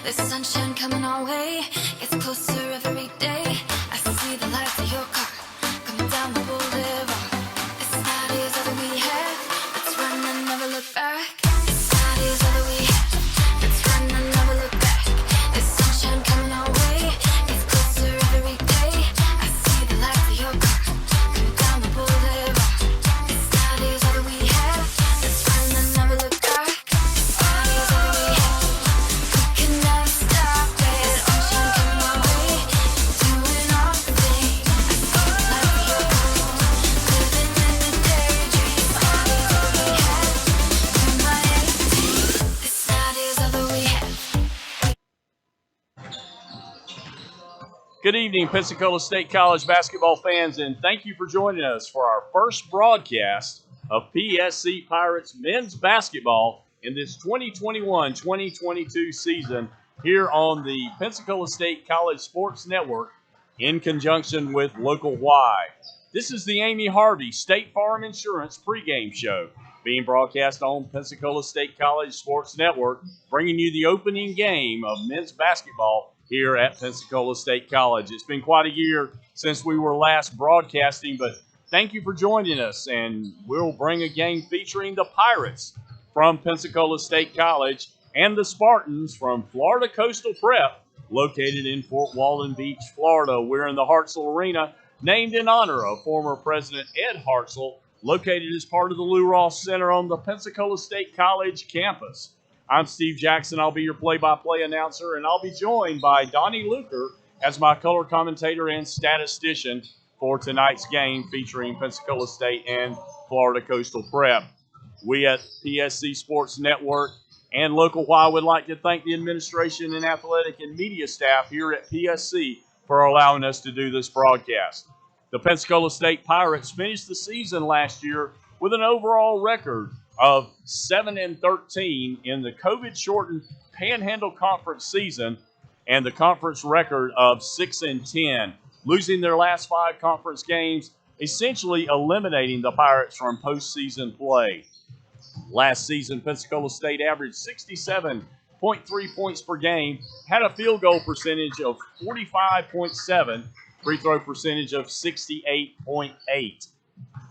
There's sunshine coming our way, gets closer every day. I see the lights of your car coming down the boulevard. This night is all that we have, let's run and never look back. This night is all that we have, let's run and never look back. There's sunshine coming our way, gets closer every day. I see the lights of your car coming down the boulevard. This night is all that we have, let's run and never look back. This night is all that we have, we can never stop it. Sunshine coming our way, doing our thing. I see the lights of your car, living in the daydream. This night is all that we have, you're my 18. This night is all that we have. Good evening, Pensacola State College basketball fans, and thank you for joining us for our first broadcast of PSC Pirates men's basketball in this 2021-2022 season here on the Pensacola State College Sports Network in conjunction with Local Y. This is the Amy Harvey State Farm Insurance pregame show being broadcast on Pensacola State College Sports Network, bringing you the opening game of men's basketball here at Pensacola State College. It's been quite a year since we were last broadcasting, but thank you for joining us, and we'll bring a game featuring the Pirates from Pensacola State College and the Spartans from Florida Coastal Prep, located in Fort Walton Beach, Florida. We're in the Hartzell Arena, named in honor of former President Ed Hartzell, located as part of the Lou Ross Center on the Pensacola State College campus. I'm Steve Jackson. I'll be your play-by-play announcer, and I'll be joined by Donnie Luker as my color commentator and statistician for tonight's game featuring Pensacola State and Florida Coastal Prep. We at PSC Sports Network and Local Y would like to thank the administration and athletic and media staff here at PSC for allowing us to do this broadcast. The Pensacola State Pirates finished the season last year with an overall record of 7-13 in the COVID-shortened Panhandle Conference season and the conference record of 6-10, losing their last 5 conference games, essentially eliminating the Pirates from postseason play. Last season, Pensacola State averaged 67.3 points per game, had a field goal percentage of 45.7, free throw percentage of 68.8.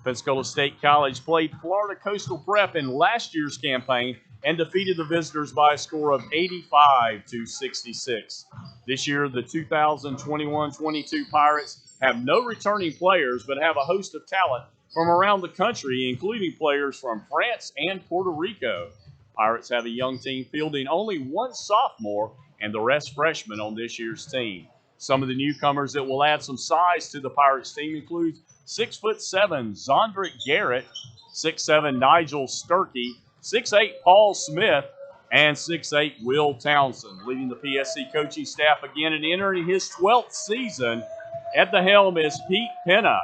Pensacola State College played Florida Coastal Prep in last year's campaign and defeated the visitors by a score of 85-66. This year, the 2021-22 Pirates have no returning players but have a host of talent from around the country, including players from France and Puerto Rico. Pirates have a young team fielding only one sophomore and the rest freshmen on this year's team. Some of the newcomers that will add some size to the Pirates team include 6'7" Zondrick Garrett, 6'7" Nigel Sturkey, 6'8" Paul Smith, and 6'8" Will Townsend. Leading the PSC coaching staff again and entering his 12th season at the helm is Pete Penna.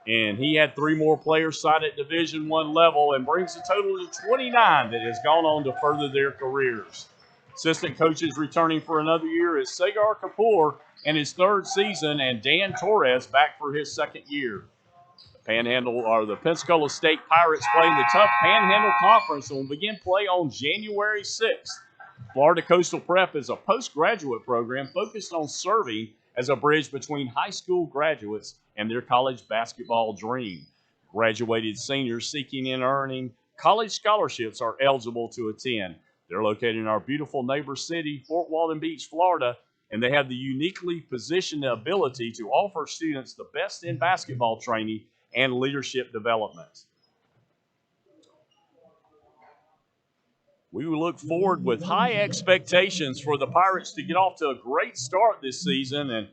And he had 3 more players signed at Division I level and brings the total to 29 that has gone on to further their careers. Assistant coaches returning for another year is Sagar Kapoor in his 3rd season and Dan Torres back for his 2nd year. The Pensacola State Pirates play in the tough Panhandle Conference and will begin play on January 6th. Florida Coastal Prep is a postgraduate program focused on serving as a bridge between high school graduates and their college basketball dream. Graduated seniors seeking and earning college scholarships are eligible to attend. They're located in our beautiful neighbor city, Fort Walton Beach, Florida, and they have the uniquely positioned ability to offer students the best in basketball training and leadership development. We will look forward with high expectations for the Pirates to get off to a great start this season. And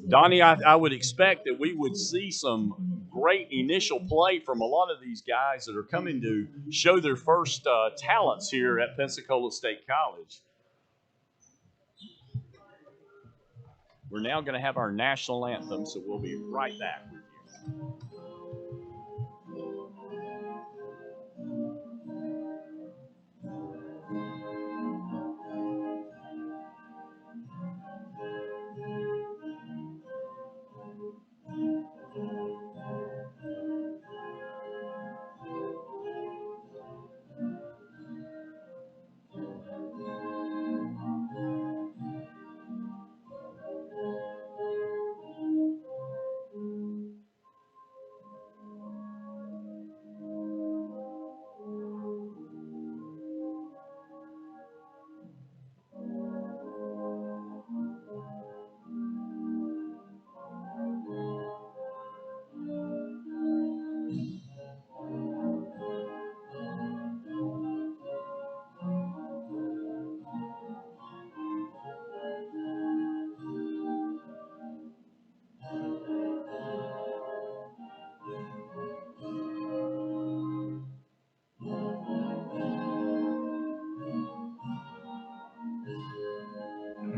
Donnie, I would expect that we would see some great initial play from a lot of these guys that are coming to show their first talents here at Pensacola State College. We're now going to have our national anthem, so we'll be right back with you.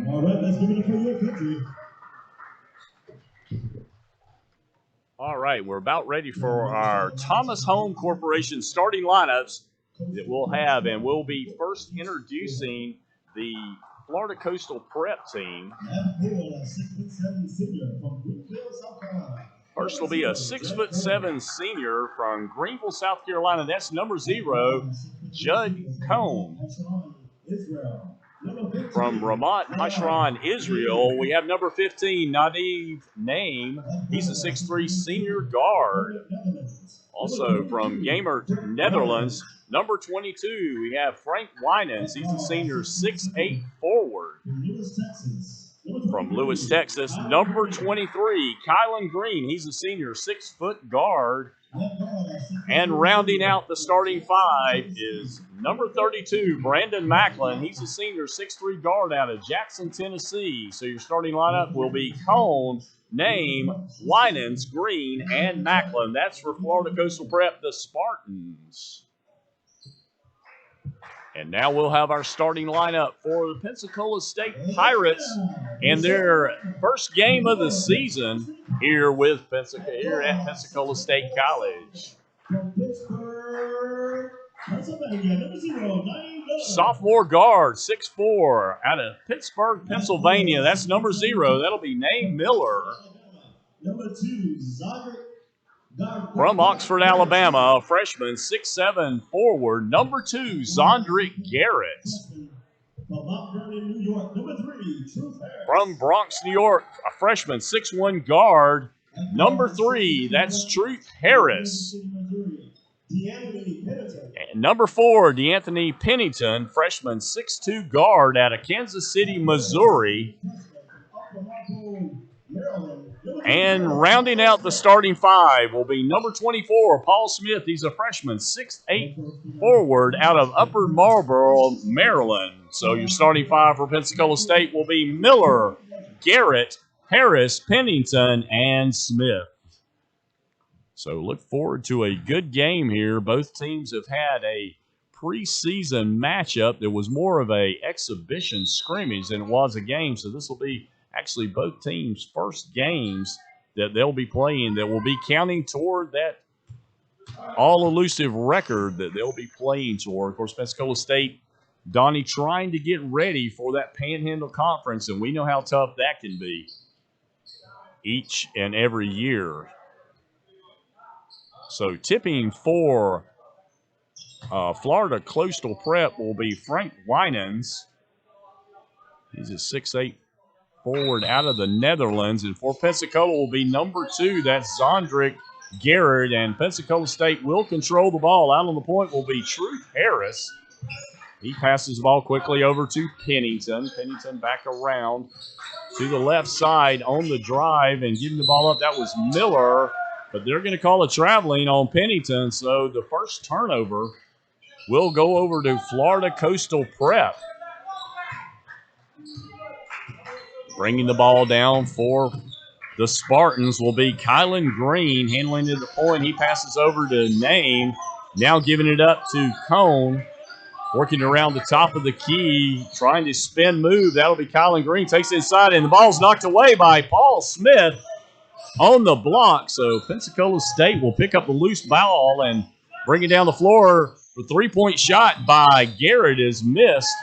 All right, let's give it up for your country. All right, we're about ready for our Thomas Home Corporation starting lineups that we'll have, and we'll be first introducing the Florida Coastal Prep team. First will be a 6'7" senior from Greenville, South Carolina. That's number 0, Judd Cone. From Ramat Hashran, Israel, we have number 15, Nadiv Naim. He's a 6'3" senior guard. Also from Gamert, Netherlands, number 22, we have Frank Winans. He's a senior 6'8" forward. From Lewis, Texas, number 23, Kylan Green. He's a senior 6-foot guard. And rounding out the starting 5 is number 32, Brandon Macklin. He's a senior 6'3" guard out of Jackson, Tennessee. So your starting lineup will be Cone, Name, Winans, Green, and Macklin. That's for Florida Coastal Prep, the Spartans. And now we'll have our starting lineup for the Pensacola State Pirates in their first game of the season here at Pensacola State College. Sophomore guard, 6'4", out of Pittsburgh, Pennsylvania. That's number 0. That'll be Nate Miller. Number 2, From Oxford, Alabama, a freshman, 6'7" forward, number 2, Zondrick Garrett. From Bronx, New York, a freshman, 6'1" guard, number 3, that's Truth Harris. And number 4, DeAnthony Pennington, freshman, 6'2" guard out of Kansas City, Missouri. And rounding out the starting 5 will be number 24, Paul Smith. He's a freshman, 6'8" forward out of Upper Marlboro, Maryland. So your starting 5 for Pensacola State will be Miller, Garrett, Harris, Pennington, and Smith. So look forward to a good game here. Both teams have had a preseason matchup that was more of a exhibition scrimmage than it was a game. So this will be actually both teams' first games that they'll be playing that will be counting toward that all-elusive record that they'll be playing toward. Of course, Pensacola State, Donnie, trying to get ready for that Panhandle Conference, and we know how tough that can be each and every year. So tipping for Florida Coastal Prep will be Frank Winans. He's a 6'8" forward out of the Netherlands. And for Pensacola will be number 2, that's Zondrick Garrett. And Pensacola State will control the ball. Out on the point will be Truth Harris. He passes the ball quickly over to Pennington. Pennington back around to the left side on the drive and giving the ball up. That was Miller, but they're going to call a traveling on Pennington. So the first turnover will go over to Florida Coastal Prep. Bringing the ball down for the Spartans will be Kylan Green handling it at the point. He passes over to Name. Now giving it up to Cone. Working around the top of the key, trying to spin move. That'll be Kylan Green. Takes it inside, and the ball's knocked away by Paul Smith on the block. So Pensacola State will pick up the loose ball and bring it down the floor. The three-point shot by Garrett is missed.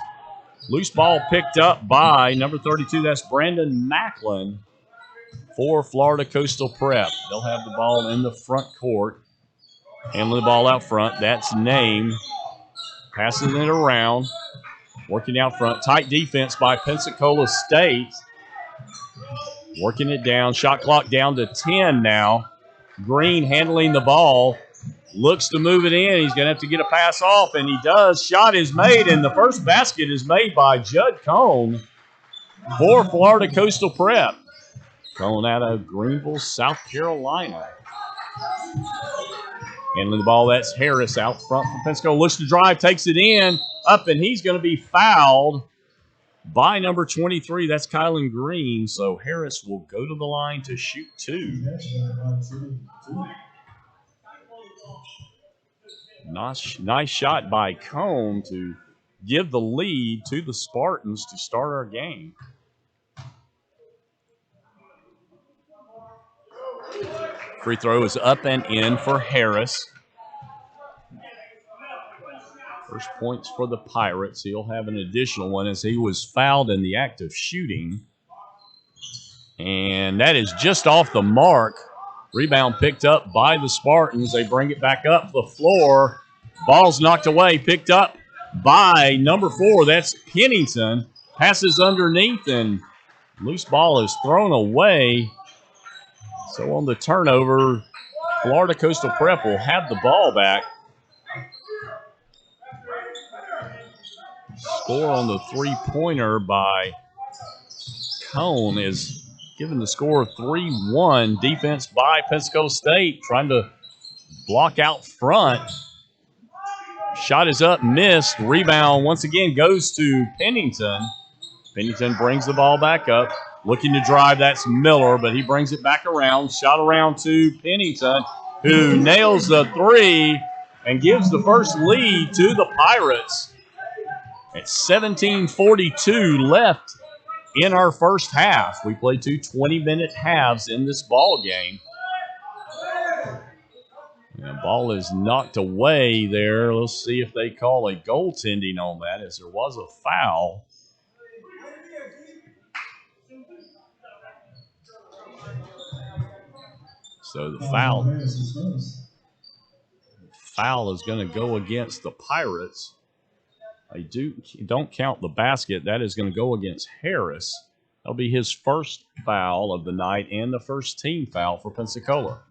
Loose ball picked up by number 32. That's Brandon Macklin for Florida Coastal Prep. They'll have the ball in the front court. Handling the ball out front. That's Name. Passing it around. Working out front. Tight defense by Pensacola State. Working it down. Shot clock down to 10 now. Green handling the ball. Looks to move it in. He's going to have to get a pass off, and he does. Shot is made, and the first basket is made by Judd Cone for Florida Coastal Prep. Cone out of Greenville, South Carolina. Handling the ball, that's Harris out front from Pensacola. Looks to drive, takes it in, up, and he's going to be fouled by number 23. That's Kylan Green. So Harris will go to the line to shoot 2. Nice shot by Cone to give the lead to the Spartans to start our game. Free throw is up and in for Harris. First points for the Pirates. He'll have an additional one as he was fouled in the act of shooting. And that is just off the mark. Rebound picked up by the Spartans. They bring it back up the floor. Ball's knocked away, picked up by number 4. That's Pennington. Passes underneath, and loose ball is thrown away. So on the turnover, Florida Coastal Prep will have the ball back. Score on the three-pointer by Cone is given the score of 3-1. Defense by Pensacola State trying to block out front. Shot is up, missed. Rebound once again goes to Pennington. Pennington brings the ball back up. Looking to drive, that's Miller, but he brings it back around. Shot around to Pennington, who nails the three and gives the first lead to the Pirates. It's 17:42 left in our first half. We played 2 20-minute halves in this ball game. The ball is knocked away there. Let's see if they call a goaltending on that, as there was a foul. So the foul is going to go against the Pirates. They don't count the basket. That is going to go against Harris. That'll be his first foul of the night and the first team foul for Pensacola.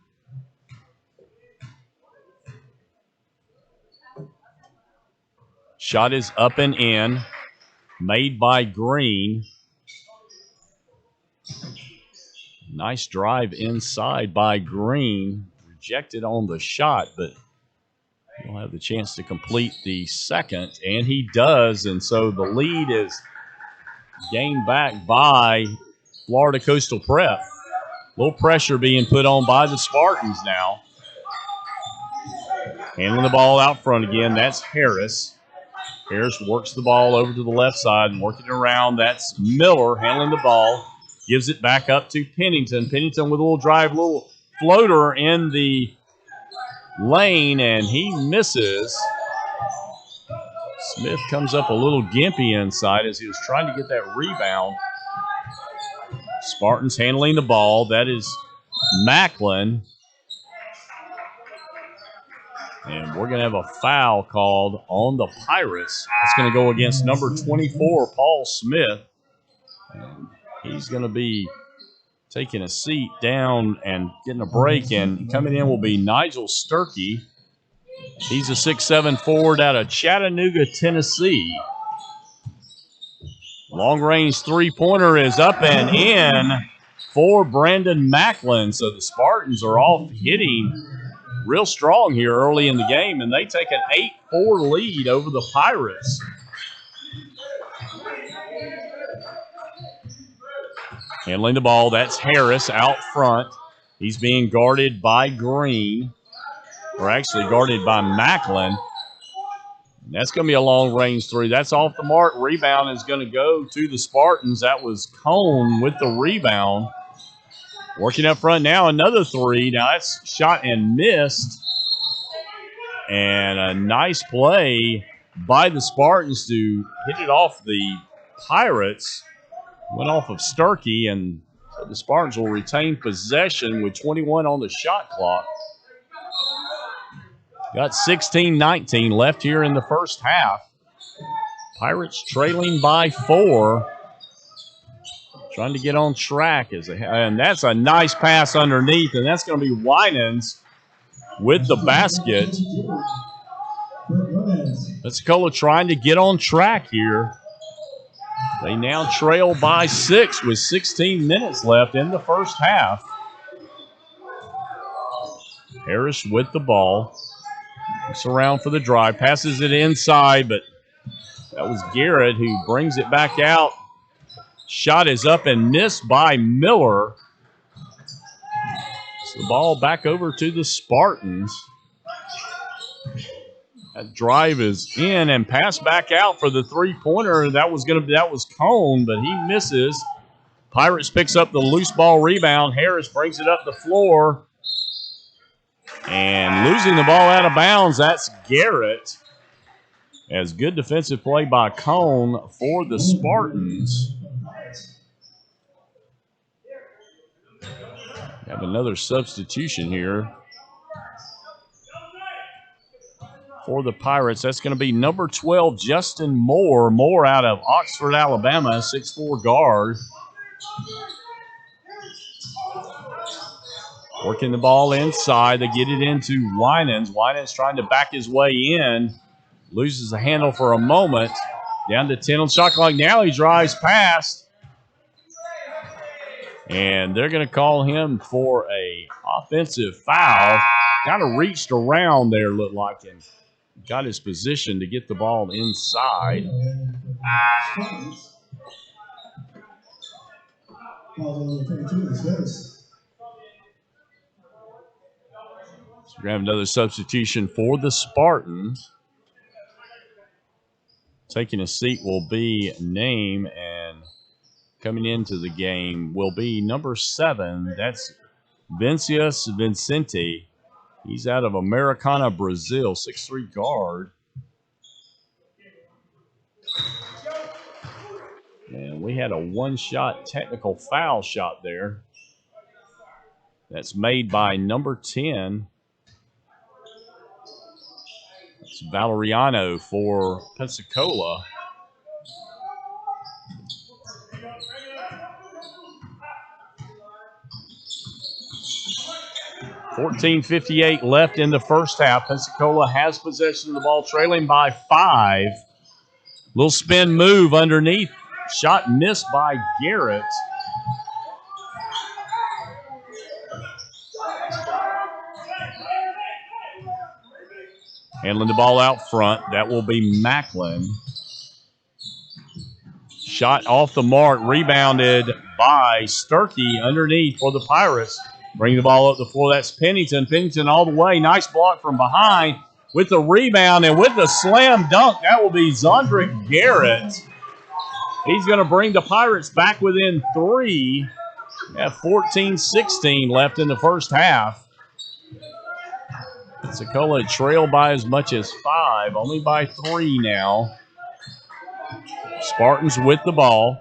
Shot is up and in, made by Green. Nice drive inside by Green. Rejected on the shot, but he'll have the chance to complete the second, and he does. And so the lead is gained back by Florida Coastal Prep. A little pressure being put on by the Spartans now. Handling the ball out front again, that's Harris. Harris works the ball over to the left side and working it around. That's Miller handling the ball. Gives it back up to Pennington. Pennington with a little drive, little floater in the lane, and he misses. Smith comes up a little gimpy inside as he was trying to get that rebound. Spartans handling the ball. That is Macklin. And we're going to have a foul called on the Pirates. It's going to go against number 24, Paul Smith. And he's going to be taking a seat down and getting a break. And coming in will be Nigel Sturkey. He's a 6'7" forward out of Chattanooga, Tennessee. Long-range three-pointer is up and in for Brandon Macklin. So the Spartans are off hitting real strong here early in the game, and they take an 8-4 lead over the Pirates. Handling the ball, that's Harris out front. He's being guarded by Green, or actually guarded by Macklin. And that's going to be a long-range three. That's off the mark. Rebound is going to go to the Spartans. That was Cone with the rebound. Working up front now, another three. Now that's shot and missed. And a nice play by the Spartans to hit it off the Pirates. Went off of Sturkey, and so the Spartans will retain possession with 21 on the shot clock. Got 16-19 left here in the first half. Pirates trailing by 4. Trying to get on track. And that's a nice pass underneath, and that's going to be Winans with the basket. Pensacola trying to get on track here. They now trail by 6 with 16 minutes left in the first half. Harris with the ball. Looks around for the drive. Passes it inside, but that was Garrett who brings it back out. Shot is up and missed by Miller. So the ball back over to the Spartans. That drive is in and pass back out for the three-pointer. That was Cone, but he misses. Pirates picks up the loose ball rebound. Harris brings it up the floor. And losing the ball out of bounds, that's Garrett. As good defensive play by Cone for the Spartans. Have another substitution here for the Pirates. That's going to be number 12, Justin Moore. Moore out of Oxford, Alabama, 6'4" guard. Working the ball inside. They get it into Winans. Winans trying to back his way in. Loses the handle for a moment. Down to 10 on shot clock. Now he drives past. And they're going to call him for a offensive foul. Kind of reached around there, looked like, and got his position to get the ball inside. So we're going to have another substitution for the Spartans. Taking a seat will be Name, and coming into the game will be number 7. That's Vincius Vincente. He's out of Americana, Brazil, 6'3" guard. And we had a one-shot technical foul shot there. That's made by number 10. It's Valeriano for Pensacola. .58 left in the first half. Pensacola has possession of the ball, trailing by 5. Little spin move underneath. Shot missed by Garrett. Handling the ball out front. That will be Macklin. Shot off the mark. Rebounded by Sturkey underneath for the Pirates. Bring the ball up the floor. That's Pennington. Pennington all the way. Nice block from behind with the rebound and with the slam dunk. That will be Zondrick Garrett. He's going to bring the Pirates back within 3 at 14-16 left in the first half. Pensacola trailed by as much as 5, only by 3 now. Spartans with the ball.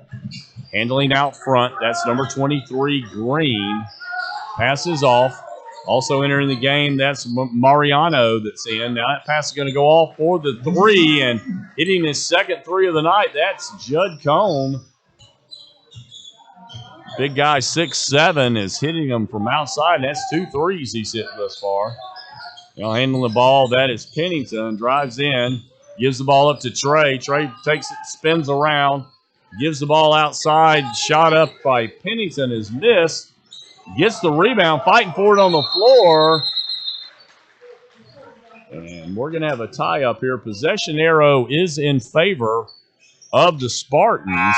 Handling out front. That's number 23, Green. Passes off. Also entering the game, that's Mariano that's in. Now that pass is going to go off for the 3, and hitting his second 3 of the night, that's Judd Cone. Big guy, 6'7", is hitting him from outside. That's 2 threes he's hit thus far. Now handling the ball, that is Pennington. Drives in, gives the ball up to Trey. Trey takes it, spins around, gives the ball outside. Shot up by Pennington is missed. Gets the rebound, fighting for it on the floor. And we're going to have a tie up here. Possession arrow is in favor of the Spartans.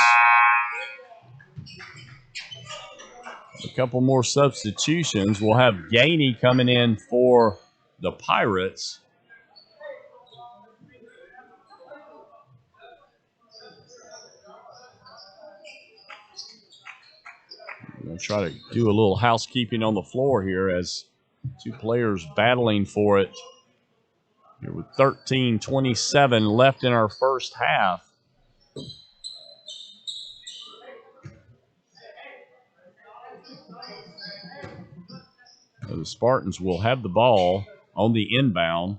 A couple more substitutions. We'll have Gainey coming in for the Pirates. I'm going to try to do a little housekeeping on the floor here as 2 players battling for it. Here with 13:27 left in our first half. So the Spartans will have the ball on the inbound.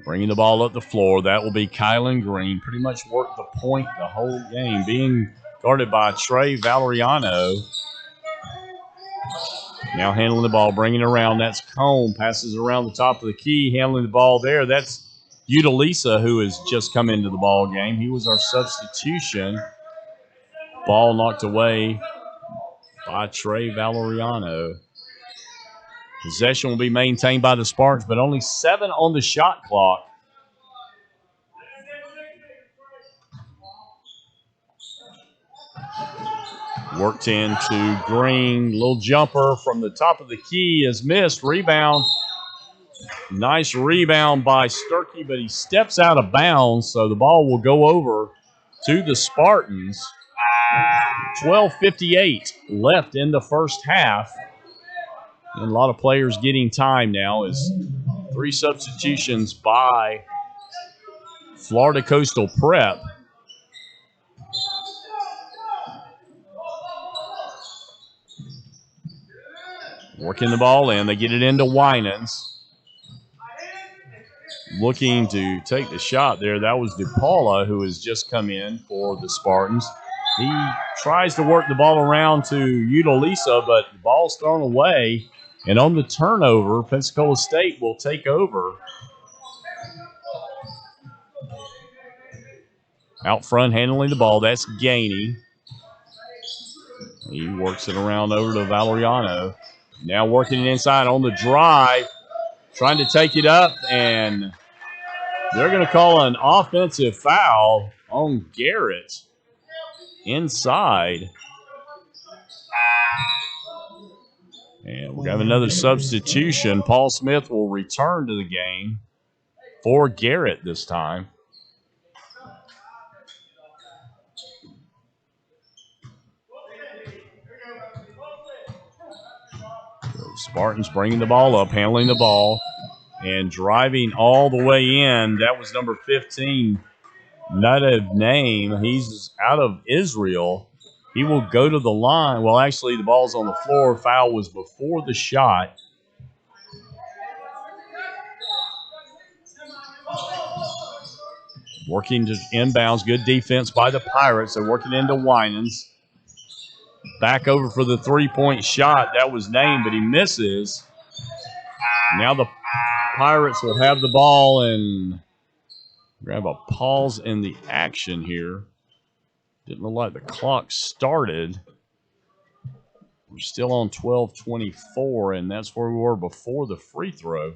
Bringing the ball up the floor, that will be Kylan Green. Pretty much worked the point the whole game. Being guarded by Trey Valeriano. Now handling the ball, bringing it around. That's Cone. Passes around the top of the key, handling the ball there. That's Utalisa, who has just come into the ball game. He was our substitution. Ball knocked away by Trey Valeriano. Possession will be maintained by the Spartans, but only 7 on the shot clock. Worked into Green. Little jumper from the top of the key is missed. Rebound. Nice rebound by Sturkey, but he steps out of bounds, so the ball will go over to the Spartans. 12:58 left in the first half. And a lot of players getting time now as 3 substitutions by Florida Coastal Prep. Working the ball in. They get it into Winans. Looking to take the shot there. That was DePaula, who has just come in for the Spartans. He tries to work the ball around to Utalisa, but the ball's thrown away. And on the turnover, Pensacola State will take over. Out front handling the ball, that's Gainey. He works it around over to Valeriano. Now working it inside on the drive. Trying to take it up, and they're going to call an offensive foul on Garrett inside. And we have another substitution. Paul Smith will return to the game for Garrett this time. So Spartans bringing the ball up, handling the ball, and driving all the way in. That was number 15, Nadev Name. He's out of Israel. He will go to the line. Well, actually, the ball's on the floor. Foul was before the shot. Working to inbounds. Good defense by the Pirates. They're working into Winans. Back over for the three-point shot. That was named, but he misses. Now the Pirates will have the ball and grab a pause in the action here. Didn't look like the clock started. We're still on 12:24, and that's where we were before the free throw.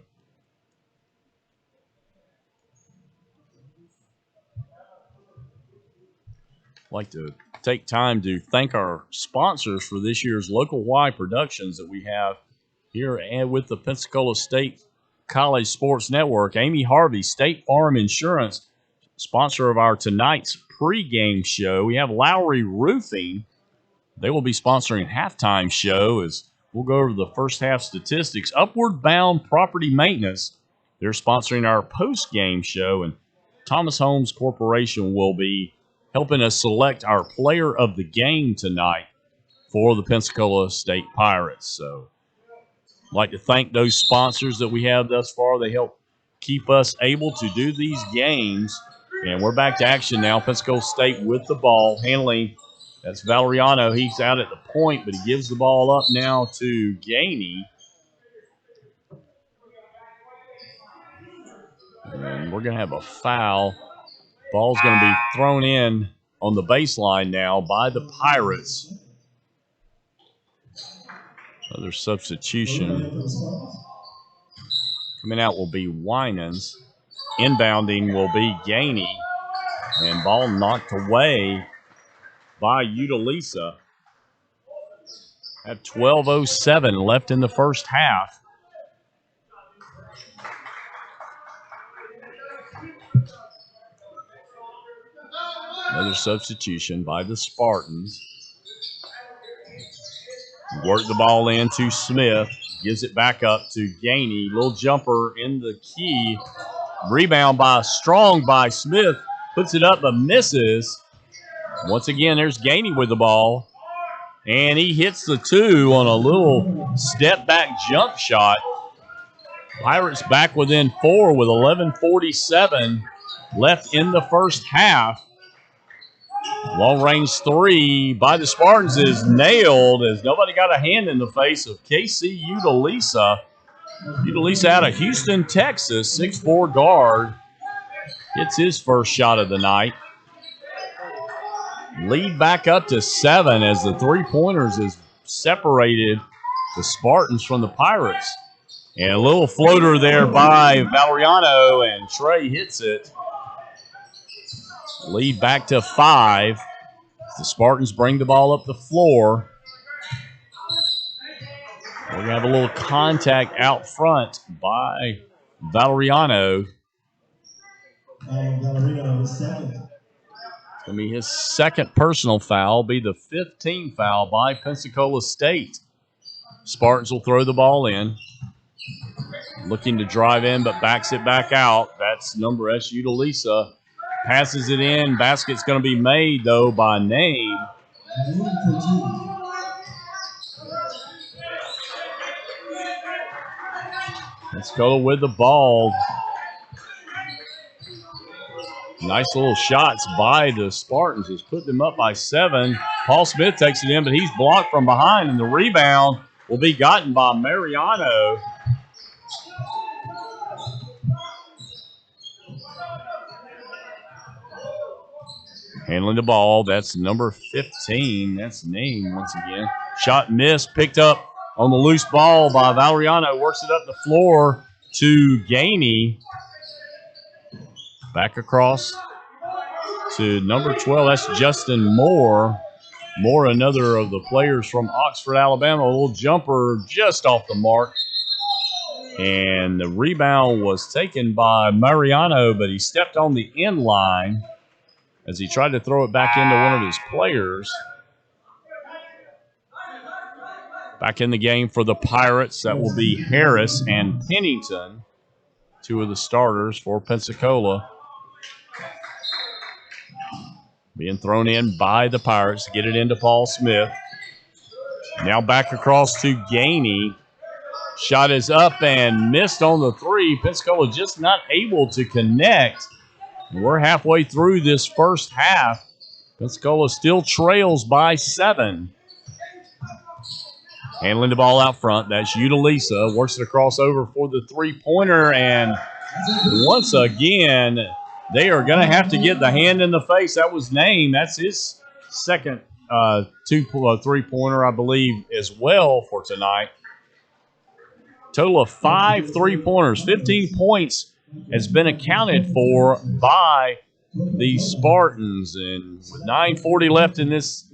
I'd like to take time to thank our sponsors for this year's Local Y productions that we have here and with the Pensacola State College Sports Network. Amy Harvey, State Farm Insurance, sponsor of our tonight's pregame show. We have Lowry Roofing. They will be sponsoring halftime show as we'll go over the first half statistics. Upward Bound Property Maintenance, they're sponsoring our post-game show. And Thomas Homes Corporation will be helping us select our player of the game tonight for the Pensacola State Pirates. So I'd like to thank those sponsors that we have thus far. They help keep us able to do these games. And we're back to action now. Pensacola State with the ball, handling. That's Valeriano. He's out at the point, but he gives the ball up now to Gainey. And we're going to have a foul. Ball's going to be thrown in on the baseline now by the Pirates. Another substitution. Coming out will be Winans. Inbounding will be Gainey. And ball knocked away by Utalisa. At 12:07 left in the first half. Another substitution by the Spartans. Work the ball in to Smith. Gives it back up to Gainey. Little jumper in the key. Rebound strong by Smith. Puts it up but misses. Once again, there's Gainey with the ball. And he hits the two on a little step-back jump shot. Pirates back within 4 with 11:47 left in the first half. Long-range three by the Spartans is nailed as nobody got a hand in the face of KC Utalisa. Utalisa out of Houston, Texas, 6'4" guard. Hits his first shot of the night. Lead back up to 7 as the three-pointers has separated the Spartans from the Pirates. And a little floater there by Valeriano, and Trey hits it. Lead back to 5. The Spartans bring the ball up the floor. We're going to have a little contact out front by Valeriano. Valeriano is second. Gonna be his second personal foul, be the 15th foul by Pensacola State. Spartans will throw the ball in. Looking to drive in, but backs it back out. That's number SU to Lisa. Passes it in. Basket's going to be made, though, by Name. Let's go with the ball. Nice little shots by the Spartans. Has put them up by 7. Paul Smith takes it in, but he's blocked from behind, and the rebound will be gotten by Mariano. Handling the ball, that's number 15. That's Name once again. Shot missed, picked up on the loose ball by Valeriano. Works it up the floor to Gainey. Back across to number 12. That's Justin Moore. Moore, another of the players from Oxford, Alabama. A little jumper just off the mark. And the rebound was taken by Mariano, but he stepped on the end line as he tried to throw it back into one of his players. Back in the game for the Pirates, that will be Harris and Pennington, two of the starters for Pensacola. Being thrown in by the Pirates to get it into Paul Smith. Now back across to Gainey. Shot is up and missed on the 3. Pensacola just not able to connect. We're halfway through this first half. Pensacola still trails by 7. Handling the ball out front. That's Utalisa. Works it across over for the three-pointer. And once again, they are going to have to get the hand in the face. That was Name. That's his second three-pointer, I believe, as well for tonight. Total of 5 three-pointers. 15 points has been accounted for by the Spartans. And with 9:40 left in this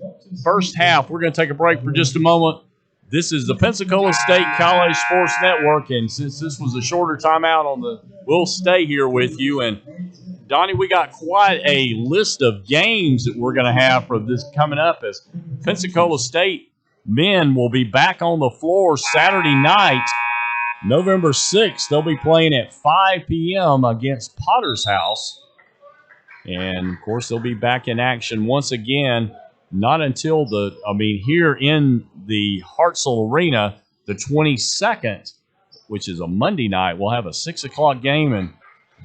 first half, we're going to take a break for just a moment. This is the Pensacola State College Sports Network, and since this was a shorter timeout we'll stay here with you. And Donnie, we got quite a list of games that we're going to have for this coming up, as Pensacola State men will be back on the floor Saturday night, November 6th. They'll be playing at 5 p.m. against Potter's House. And, of course, they'll be back in action once again, not until here in the Hartselle Arena, the 22nd, which is a Monday night. We'll have a 6 o'clock game and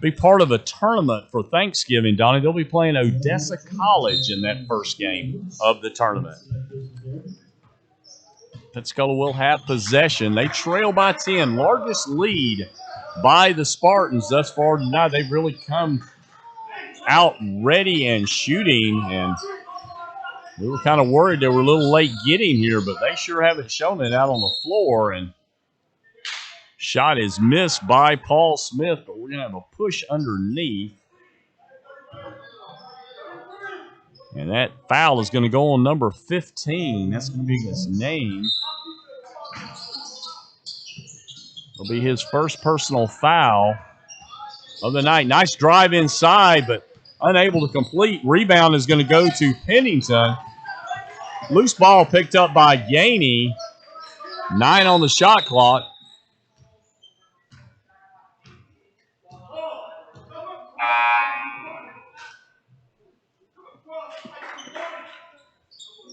be part of a tournament for Thanksgiving, Donnie. They'll be playing Odessa College in that first game of the tournament. Pensacola will have possession. They trail by 10. Largest lead by the Spartans thus far tonight. They've really come out ready and shooting, and we were kind of worried they were a little late getting here, but they sure haven't shown it out on the floor. And shot is missed by Paul Smith, but we're going to have a push underneath. And that foul is going to go on number 15. That's going to be his name. It'll be his first personal foul of the night. Nice drive inside, but unable to complete. Rebound is going to go to Pennington. Loose ball picked up by Gainey. 9 on the shot clock.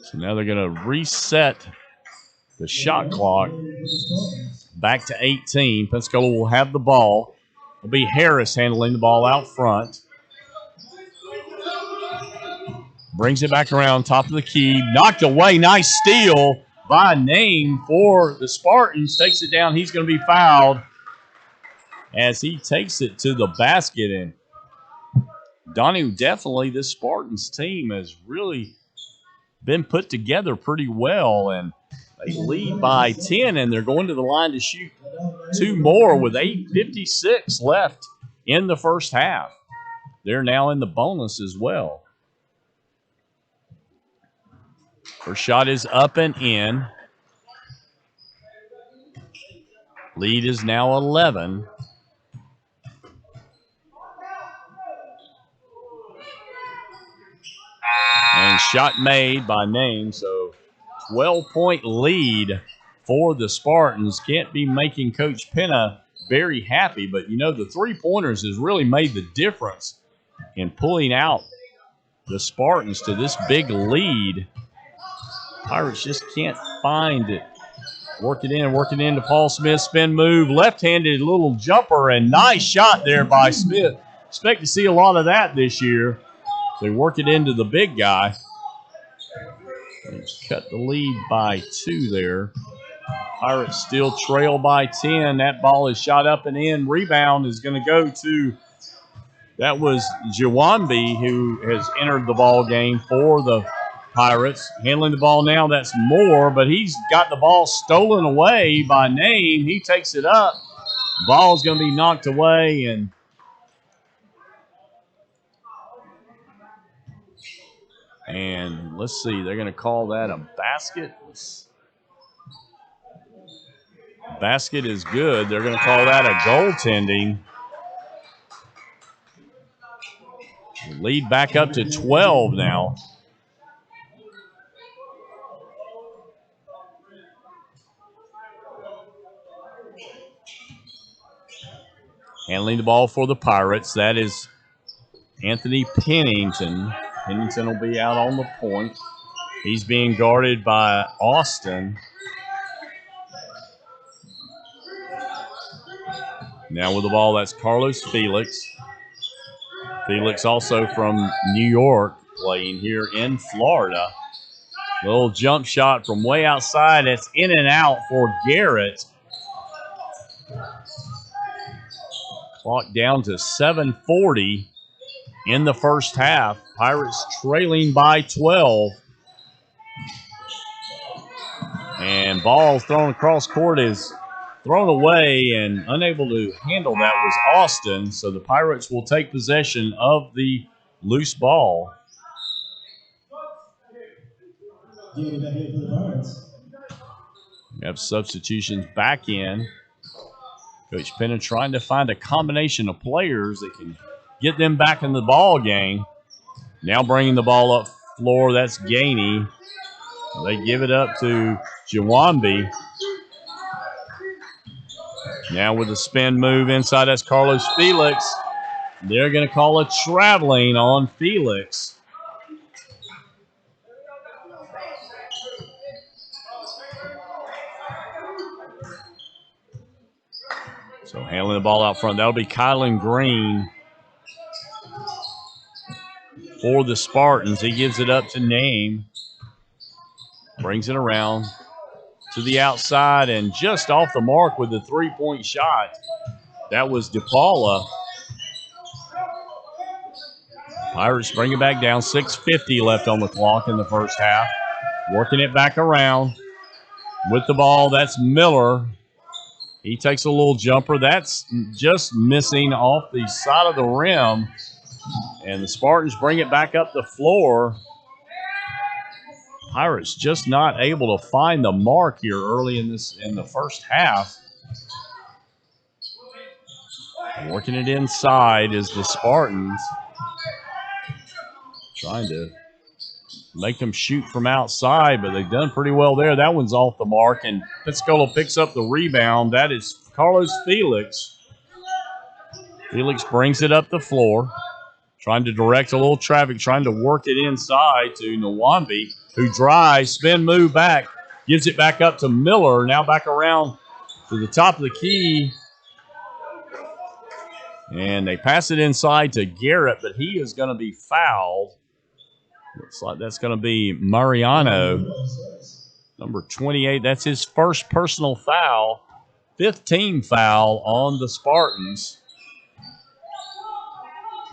So now they're going to reset the shot clock back to 18. Pensacola will have the ball. It'll be Harris handling the ball out front. Brings it back around, top of the key. Knocked away. Nice steal by Name for the Spartans. Takes it down. He's going to be fouled as he takes it to the basket. And Donnie, definitely this Spartans team has really been put together pretty well. And they lead by 10, and they're going to the line to shoot 2 more with 8:56 left in the first half. They're now in the bonus as well. First shot is up and in. Lead is now 11. shot made by Name. So 12-point lead for the Spartans. Can't be making Coach Penna very happy, but you know, the three-pointers has really made the difference in pulling out the Spartans to this big lead. Pirates just can't find it. Working in to Paul Smith. Spin move, left-handed little jumper, and nice shot there by Smith. Expect to see a lot of that this year. They work it into the big guy. They cut the lead by 2 there. Pirates still trail by 10. That ball is shot up and in. Rebound is going to go to, that was Jawambi, who has entered the ball game for the Pirates. Handling the ball now, that's Moore, but he's got the ball stolen away by Name. He takes it up. Ball's going to be knocked away, and let's see, they're going to call that a basket. Basket is good. They're going to call that a goaltending. Lead back up to 12 now. Handling the ball for the Pirates, that is Anthony Pennington. Pennington will be out on the point. He's being guarded by Austin. Now with the ball, that's Carlos Felix. Felix also from New York, playing here in Florida. Little jump shot from way outside. It's in and out for Garrett. Clock down to 7:40 in the first half. Pirates trailing by 12. And ball thrown across court is thrown away, and unable to handle that was Austin. So the Pirates will take possession of the loose ball. Getting back in for the Pirates. We have substitutions back in. Coach Penna trying to find a combination of players that can get them back in the ball game. Now bringing the ball up floor, that's Gainey. They give it up to Jawambi. Now with the spin move inside, that's Carlos Felix. They're going to call a traveling on Felix. So handling the ball out front, that'll be Kylan Green for the Spartans. He gives it up to Name. Brings it around to the outside and just off the mark with the three-point shot. That was DePaula. Pirates bring it back down. 6:50 left on the clock in the first half. Working it back around. With the ball, that's Miller. He takes a little jumper. That's just missing off the side of the rim. And the Spartans bring it back up the floor. Pirates just not able to find the mark here early in the first half. Working it inside is the Spartans. Trying to make them shoot from outside, but they've done pretty well there. That one's off the mark, and Pensacola picks up the rebound. That is Carlos Felix. Felix brings it up the floor, trying to direct a little traffic, trying to work it inside to Nwambi, who drives, spin move back, gives it back up to Miller, now back around to the top of the key. And they pass it inside to Garrett, but he is going to be fouled. Looks like that's going to be Mariano, number 28. That's his first personal foul. 5th team foul on the Spartans.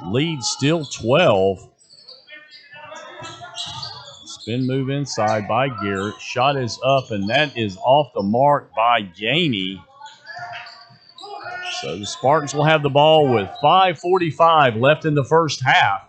Lead still 12. Spin move inside by Garrett. Shot is up, and that is off the mark by Gainey. So the Spartans will have the ball with 5:45 left in the first half.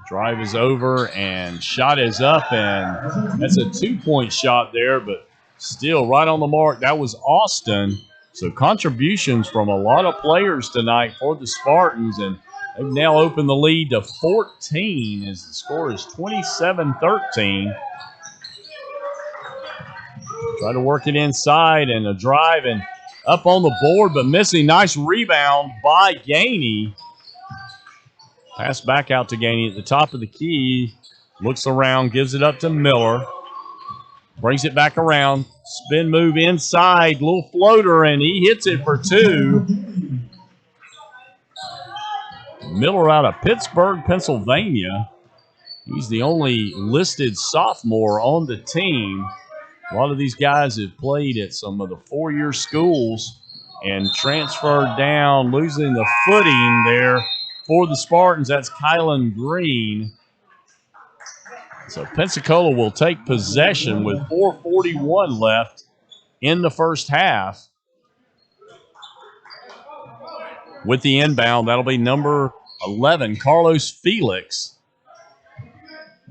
Drive is over, and shot is up, and that's a 2-point shot there, but still right on the mark. That was Austin. So contributions from a lot of players tonight for the Spartans, and they've now opened the lead to 14 as the score is 27-13. Try to work it inside and a drive and up on the board, but missing. Nice rebound by Gainey. Pass back out to Gainey at the top of the key. Looks around, gives it up to Miller. Brings it back around. Spin move inside. Little floater, and he hits it for two. Miller out of Pittsburgh, Pennsylvania. He's the only listed sophomore on the team. A lot of these guys have played at some of the four-year schools and transferred down, losing the footing there for the Spartans. That's Kylan Green. So Pensacola will take possession with 4:41 left in the first half. With the inbound, that'll be number 11, Carlos Felix.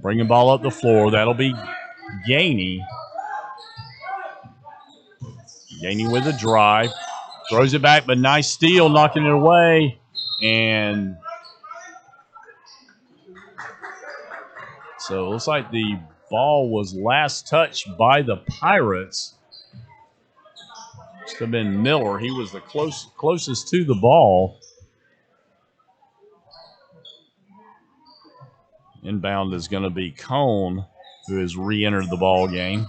Bringing ball up the floor, that'll be Gainey. Gainey with a drive. Throws it back, but nice steal, knocking it away. And so it looks like the ball was last touched by the Pirates. Must have been Miller. He was the closest to the ball. Inbound is going to be Cone, who has re-entered the ball game.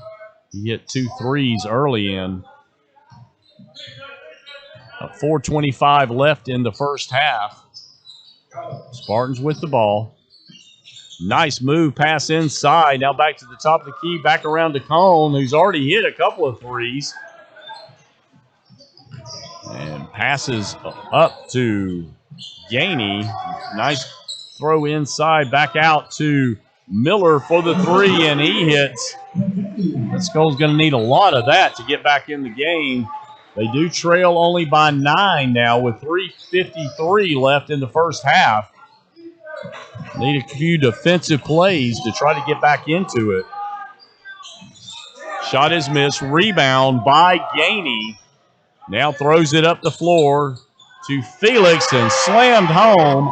He hit 2 threes early in. 4:25 left in the first half. Spartans with the ball. Nice move, pass inside. Now back to the top of the key, back around to Cone, who's already hit a couple of threes. And passes up to Gainey. Nice throw inside, back out to Miller for the three, and he hits. Pensacola going to need a lot of that to get back in the game. They do trail only by 9 now with 3:53 left in the first half. Need a few defensive plays to try to get back into it. Shot is missed. Rebound by Gainey. Now throws it up the floor to Felix and slammed home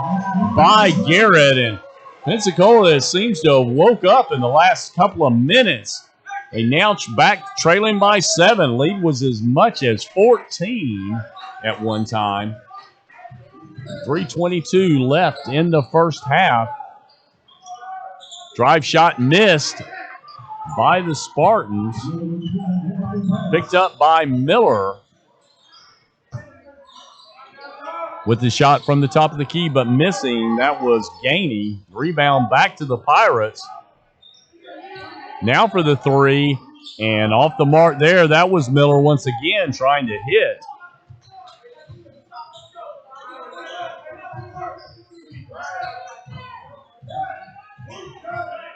by Garrett. And Pensacola seems to have woke up in the last couple of minutes. They now back trailing by 7. Lead was as much as 14 at one time. 3:22 left in the first half. Drive shot missed by the Spartans. Picked up by Miller. With the shot from the top of the key, but missing. That was Gainey. Rebound back to the Pirates. Now for the three, and off the mark there, that was Miller once again trying to hit.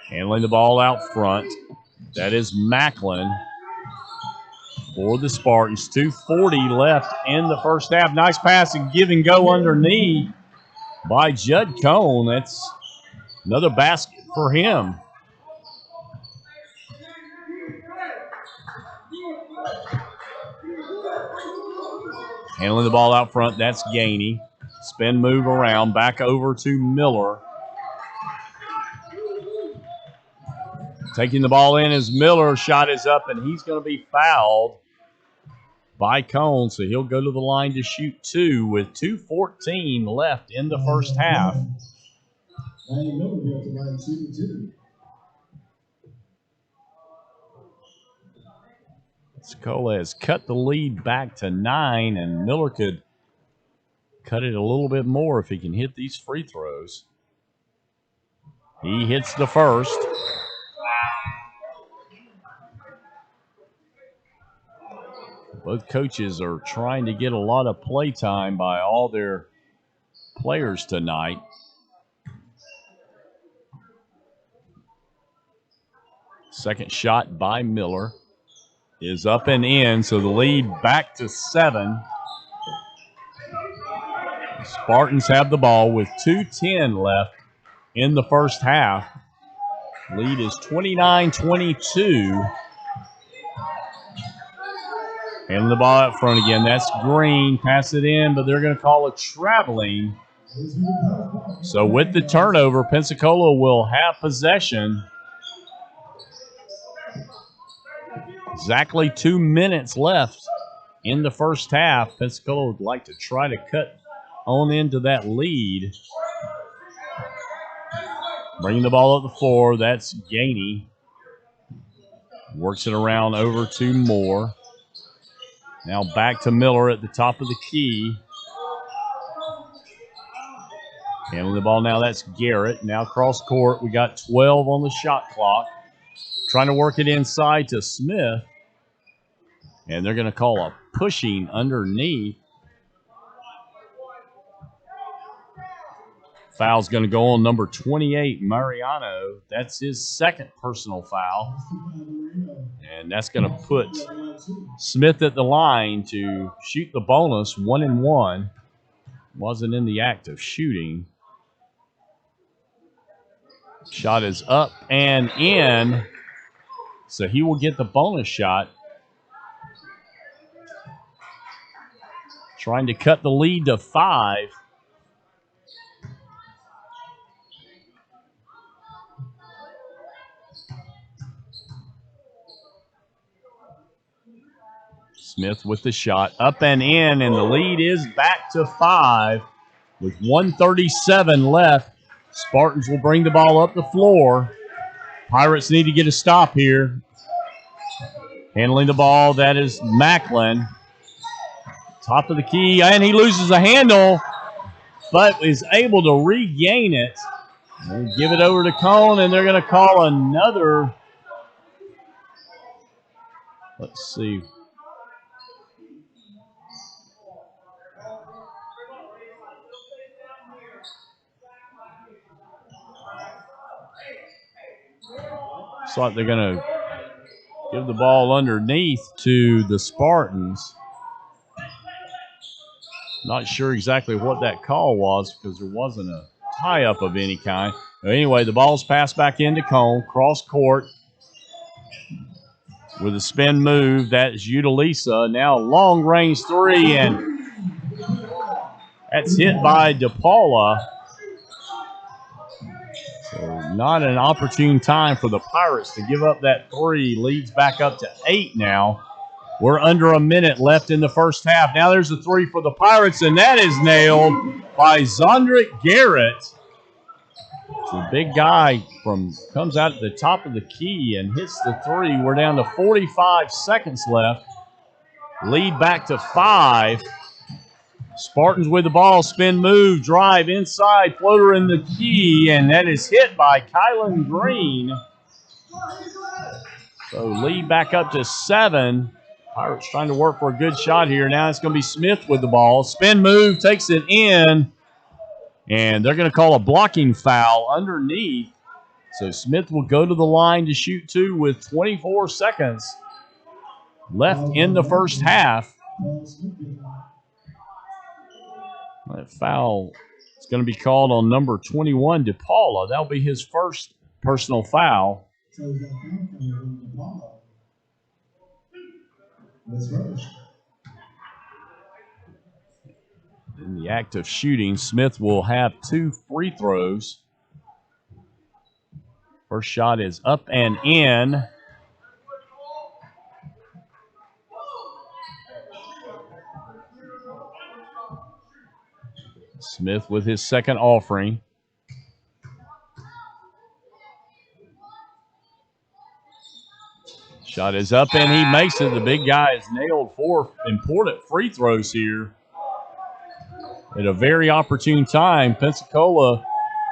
Handling the ball out front. That is Macklin for the Spartans. 2:40 left in the first half. Nice pass and give and go underneath by Judd Cone. That's another basket for him. Handling the ball out front, that's Gainey. Spin move around, back over to Miller. Taking the ball in as Miller. Shot is up, and he's going to be fouled by Cone, so he'll go to the line to shoot 2 with 2:14 left in the first half. Pensacola has cut the lead back to 9, and Miller could cut it a little bit more if he can hit these free throws. He hits the first. Both coaches are trying to get a lot of play time by all their players tonight. Second shot by Miller is up and in, so the lead back to 7. The Spartans have the ball with 2:10 left in the first half. Lead is 29-22. Handling the ball out front again. That's Green. Pass it in, but they're going to call a traveling. So with the turnover, Pensacola will have possession. Exactly 2 minutes left in the first half. Pensacola would like to try to cut on into that lead. Bringing the ball up the floor. That's Gainey. Works it around over to Moore. Now back to Miller at the top of the key. Handling the ball now, that's Garrett. Now cross court. We got 12 on the shot clock. Trying to work it inside to Smith. And they're going to call a pushing underneath. Foul's going to go on number 28, Mariano. That's his second personal foul. And that's going to put Smith at the line to shoot the bonus 1-1. Wasn't in the act of shooting. Shot is up and in. So he will get the bonus shot. Trying to cut the lead to 5. Smith with the shot. Up and in, and the lead is back to 5 with 1:37 left. Spartans will bring the ball up the floor. Pirates need to get a stop here. Handling the ball, that is Macklin. Top of the key, and he loses the handle, but is able to regain it. We'll give it over to Cone, and they're going to call another. Let's see. Looks like they're going to give the ball underneath to the Spartans. Not sure exactly what that call was because there wasn't a tie-up of any kind. But anyway, the ball's passed back into Cone. Cross court with a spin move. That's Utalisa. Now long range three, and that's hit by DePaula. So not an opportune time for the Pirates to give up that three. Leads back up to 8 now. We're under a minute left in the first half. Now there's a three for the Pirates, and that is nailed by Zondrick Garrett. The big guy comes out at the top of the key and hits the three. We're down to 45 seconds left. Lead back to 5. Spartans with the ball, spin move, drive inside, floater in the key, and that is hit by Kylan Green. So lead back up to 7. Pirates trying to work for a good shot here. Now it's going to be Smith with the ball. Spin move, takes it in, and they're going to call a blocking foul underneath. So Smith will go to the line to shoot 2 with 24 seconds left in the first half. That foul is going to be called on number 21, DePaula. That'll be his first personal foul. In the act of shooting, Smith will have 2 free throws. First shot is up and in. Smith with his second offering. Shot is up and he makes it. The big guy has nailed 4 important free throws here at a very opportune time. Pensacola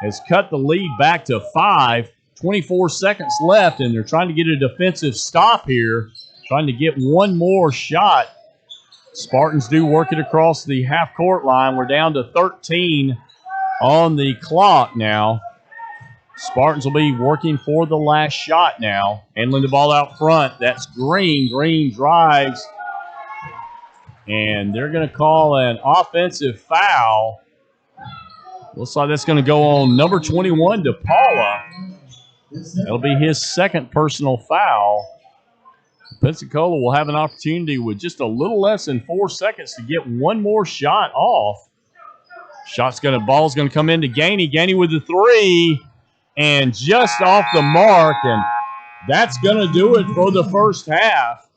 has cut the lead back to 5. 24 seconds left, and they're trying to get a defensive stop here, trying to get one more shot. Spartans do work it across the half-court line. We're down to 13 on the clock now. Spartans will be working for the last shot now. Handling the ball out front. That's Green. Green drives. And they're going to call an offensive foul. Looks like that's going to go on number 21, DePaula. That'll be his second personal foul. Pensacola will have an opportunity with just a little less than 4 seconds to get one more shot off. Ball's gonna come into Gainey. Gainey with the three, and just off the mark, and that's gonna do it for the first half.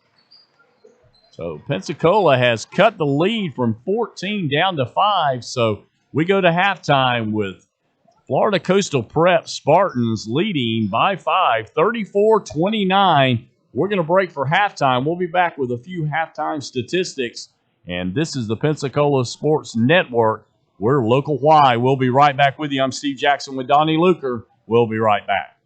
So Pensacola has cut the lead from 14 down to 5. So we go to halftime with Florida Coastal Prep Spartans leading by 5, 34-29. We're going to break for halftime. We'll be back with a few halftime statistics. And this is the Pensacola Sports Network. We're Local Y. We'll be right back with you. I'm Steve Jackson with Donnie Luker. We'll be right back.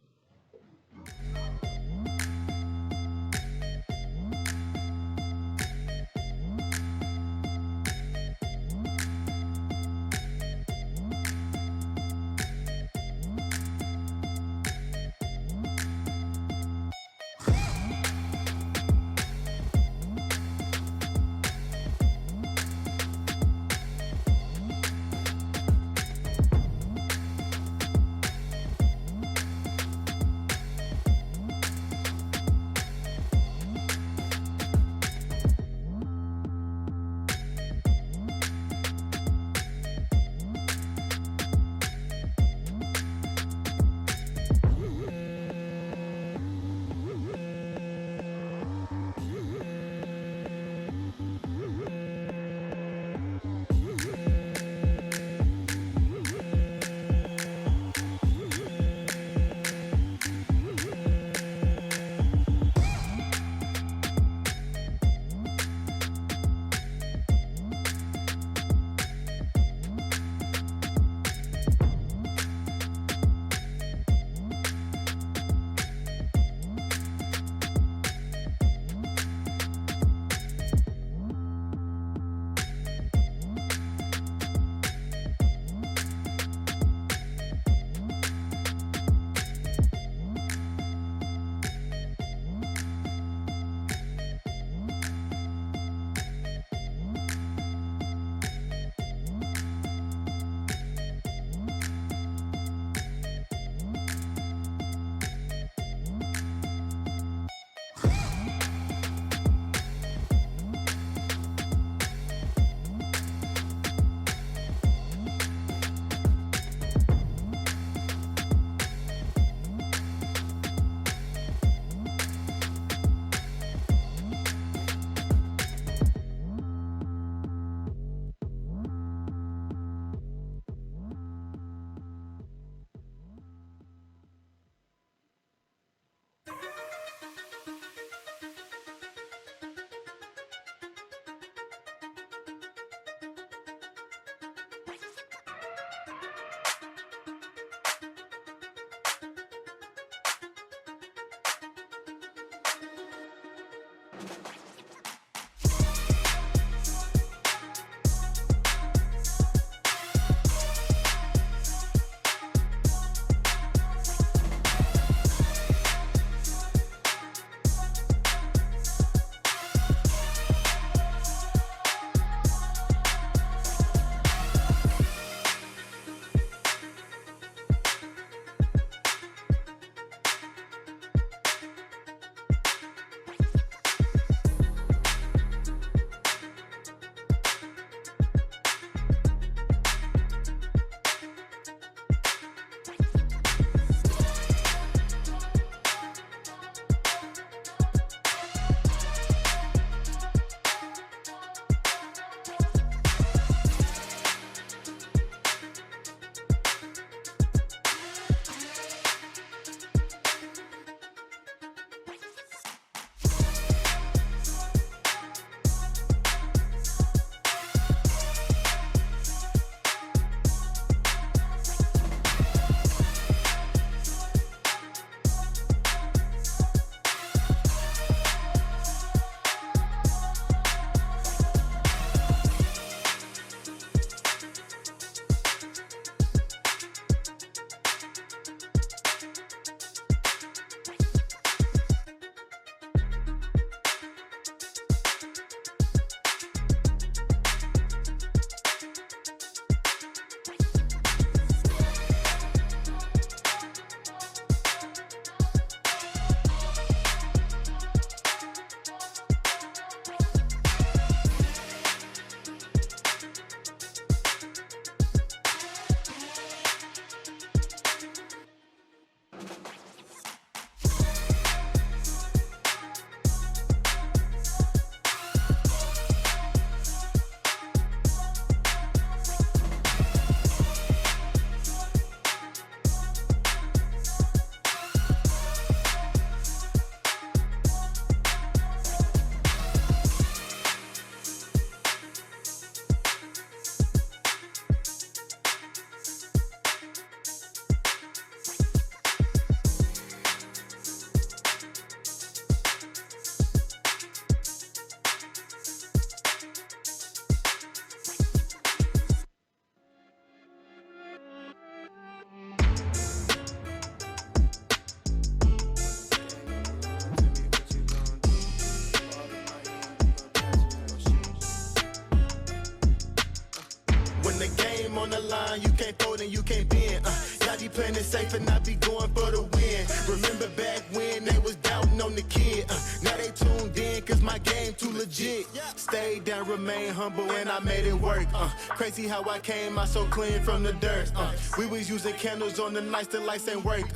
line, you can't fold and you can't bend. Y'all be playing it safe and I be going for the win. Remember back when they was doubting on the kid. Now they tuned in cause my game too legit. Stayed down, remain humble and I made it work. Crazy how I came out so clean from the dirt. We was using candles on the nights the lights ain't work.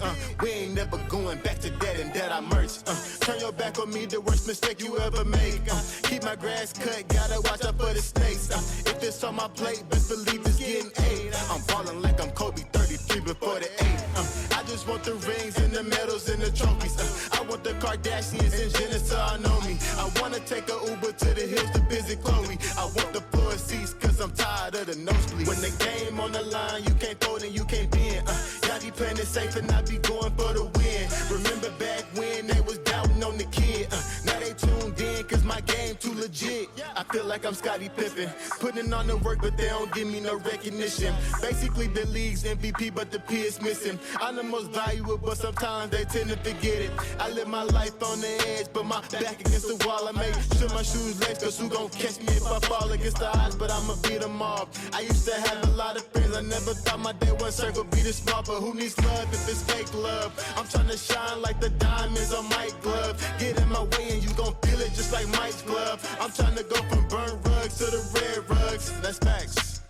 We ain't never going back to that and that I merch. Turn your back on me, the worst mistake you ever make. Keep my grass cut, gotta watch out for the snakes. If it's on my plate, best believe it's getting 8. I'm ballin' like I'm Kobe 33 before the 8. I just want the rings and the medals and the trophies. I want the Kardashians and Jenner to all know me. I wanna take a Uber to the hills to visit Chloe. I want the floor seats cause I'm tired of the nosebleeds. When the game on the line, you can't fold and you can't bend. Y'all be playing it safe and I be going for the win. Remember back when they was doubting on the kid. Now they tuned in cause my game too legit. I feel like I'm Scottie Pippen, putting on the work but they don't give me no recognition. Basically the league's MVP but the P is missing. I'm the most valuable but sometimes they tend to forget it. I live my life on the edge but my back against the wall. I make sure my shoes lace cause who gon' catch me if I fall against the odds, but I'ma beat them all. I used to have a lot of friends, I never thought my day one circle be this small, but who needs love if it's fake love? I'm tryna shine like the diamonds on Mike's glove. Get in my way and you gon' feel it just like Mike's glove. I'm tryna go from burnt rugs to the red rugs, that's facts.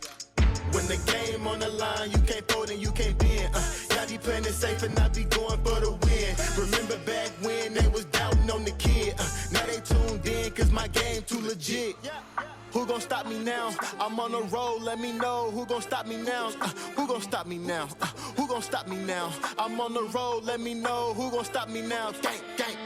When the game on the line, you can't fold and you can't bend. Y'all be playing it safe and I be going for the win. Remember back when they was doubting on the kid. Now they tuned in cause my game too legit. Who gon' stop me now? I'm on the road, let me know. Who gon' stop me now? Who gon' stop me now? Who gon' stop me now? I'm on the road, let me know. Who gon' stop me now? Gang, gang.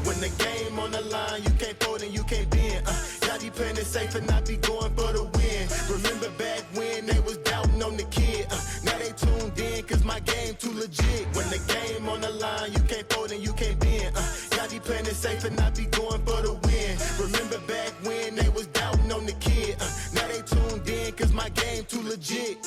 When the game on the line, you can't fold and you can't bend. Y'all be playing it safe and I be going for the win. Remember back when they was doubting on the kid. Now they tuned in cause my game too legit. When the game on the line, you can't fold and you can't bend. Y'all be playing it safe and I be going for the win. Remember back when they was doubting on the kid. Now they tuned in cause my game too legit.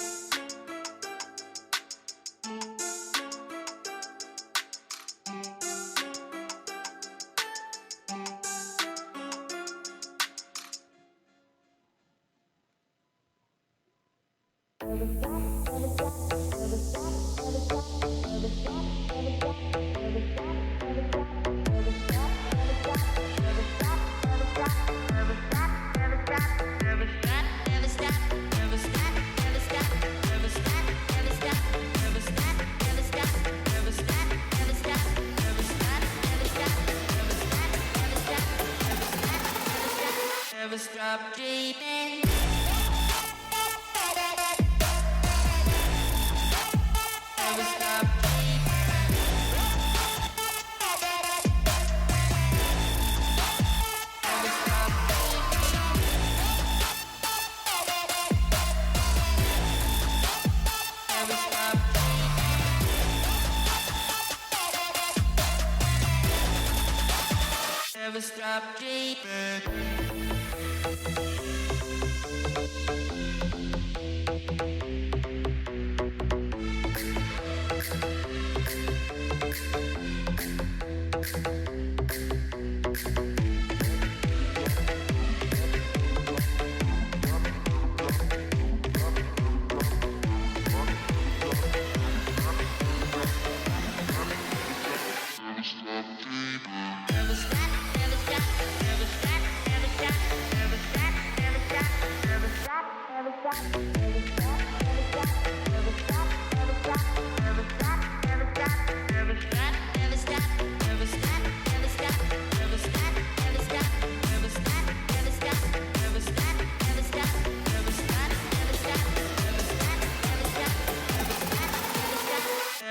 Never stop dreaming. Never stop dreaming. Never stop Never stop Never stop dreaming.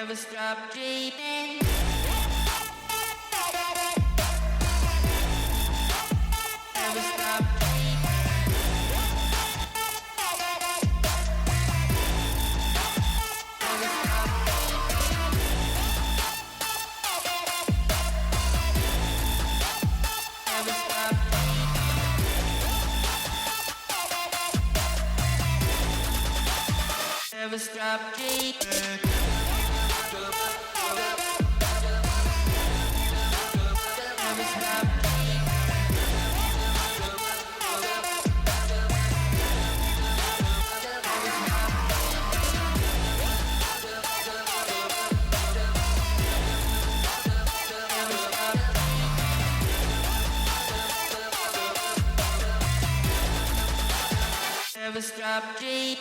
Never stop dreaming. Never stop dreaming. Never stop Never stop Never stop dreaming. nervous drop G.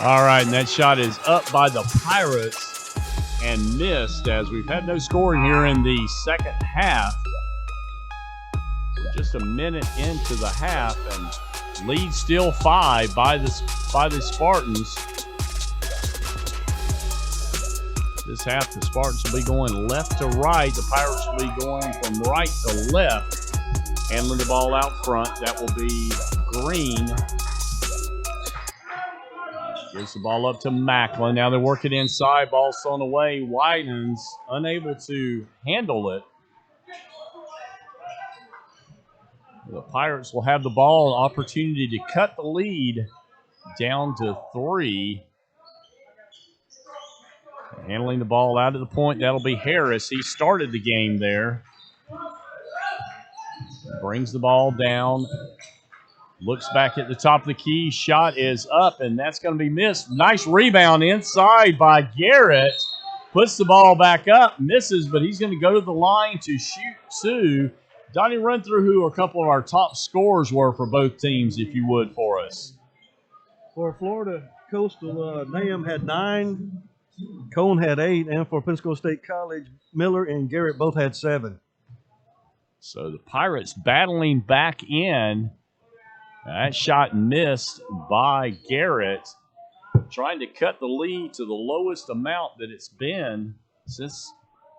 All right, and that shot is up by the Pirates and missed, as we've had no scoring here in the second half. We're just a minute into the half, and lead still 5 by the Spartans. This half, the Spartans will be going left to right. The Pirates will be going from right to left. Handling the ball out front, that will be Green. Gives the ball up to Macklin. Now they're working inside. Ball's thrown away. Widens, unable to handle it. The Pirates will have the ball, an opportunity to cut the lead down to 3. Handling the ball out of the point, that'll be Harris. He started the game there. Brings the ball down. Looks back at the top of the key. Shot is up, and that's going to be missed. Nice rebound inside by Garrett. Puts the ball back up. Misses, but he's going to go to the line to shoot 2. Donnie, run through who a couple of our top scorers were for both teams, if you would, for us. For Florida Coastal, Nahum had 9, Cone had 8, and for Pensacola State College, Miller and Garrett both had 7. So the Pirates battling back in. That shot missed by Garrett, trying to cut the lead to the lowest amount that it's been since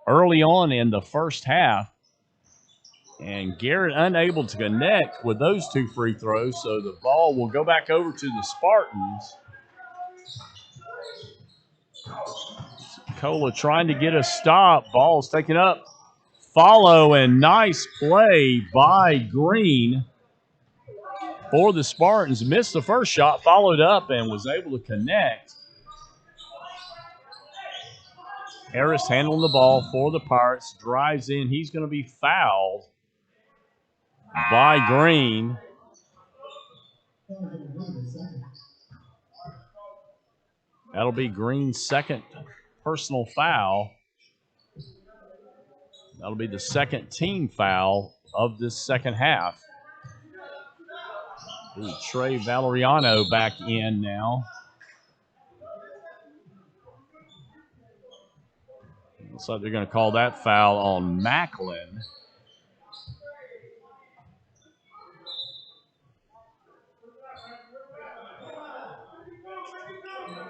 early on in the first half. And Garrett unable to connect with those 2 free throws, so the ball will go back over to the Spartans. Pensacola trying to get a stop. Ball's taken up. Follow, and nice play by Green for the Spartans. Missed the first shot, followed up, and was able to connect. Harris handling the ball for the Pirates. Drives in. He's going to be fouled by Green. That'll be Green's second personal foul. That'll be the second team foul of this second half. Trey Valeriano back in now. Looks like they're going to call that foul on Macklin.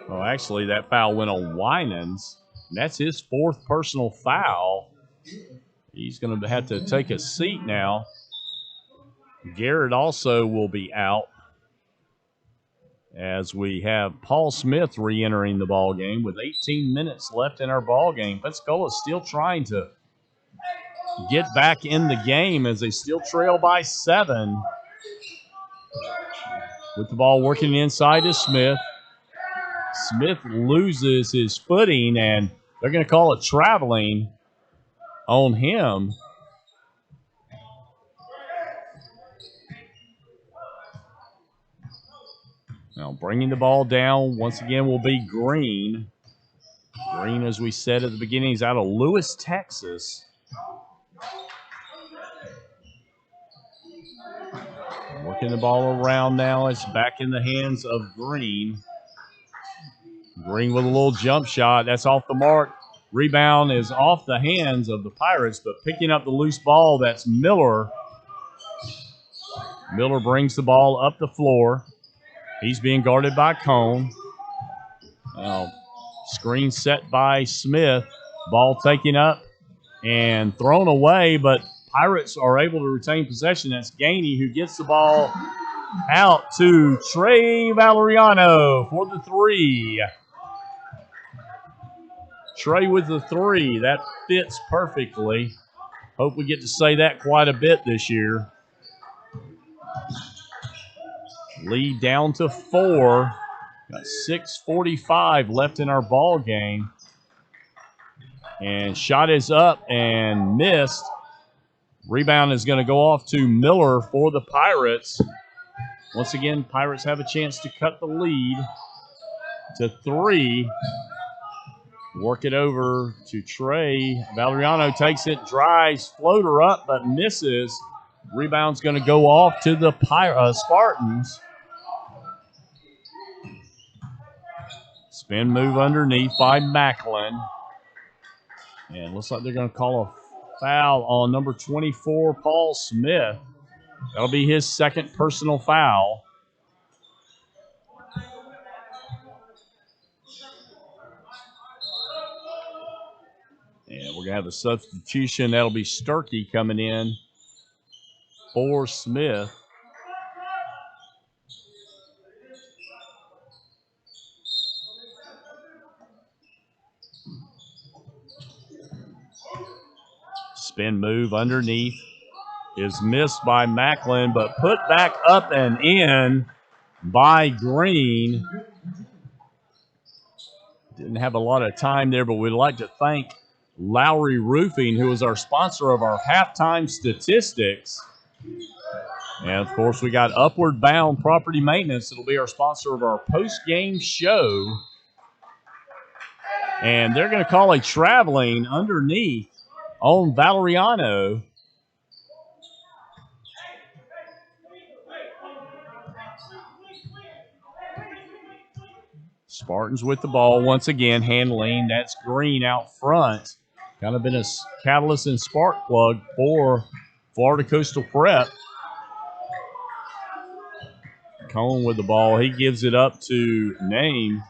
Oh, actually, that foul went on Winans. And that's his 4th personal foul. He's going to have to take a seat now. Garrett also will be out, as we have Paul Smith re-entering the ball game with 18 minutes left in our ball game. Pensacola still trying to get back in the game as they still trail by 7. With the ball working inside is Smith. Smith loses his footing, and they're going to call it traveling on him. Now bringing the ball down once again will be Green. Green, as we said at the beginning, is out of Lewis, Texas. Working the ball around now. It's back in the hands of Green. Green with a little jump shot. That's off the mark. Rebound is off the hands of the Pirates, but picking up the loose ball, that's Miller. Miller brings the ball up the floor. He's being guarded by Cone. Now, screen set by Smith. Ball taken up and thrown away, but Pirates are able to retain possession. That's Gainey who gets the ball out to Trey Valeriano for the 3. Trey with the 3. That fits perfectly. Hope we get to say that quite a bit this year. Lead down to 4. Got 6:45 left in our ball game. And shot is up and missed. Rebound is going to go off to Miller for the Pirates. Once again, Pirates have a chance to cut the lead to 3. Work it over to Trey. Valeriano takes it, drives, floater up, but misses. Rebound's going to go off to the Spartans. Spin move underneath by Macklin. And looks like they're going to call a foul on number 24, Paul Smith. That'll be his second personal foul. And we're going to have a substitution. That'll be Sturkey coming in for Smith. Spin move underneath is missed by Macklin, but put back up and in by Green. Didn't have a lot of time there, but we'd like to thank Lowry Roofing, who is our sponsor of our halftime statistics. And, of course, we got Upward Bound Property Maintenance. It'll be our sponsor of our post-game show. And they're going to call a traveling underneath on Valeriano. Spartans with the ball once again, handling. That's Green out front. Kind of been a catalyst and spark plug for Florida Coastal Prep. Cone with the ball. He gives it up to Name.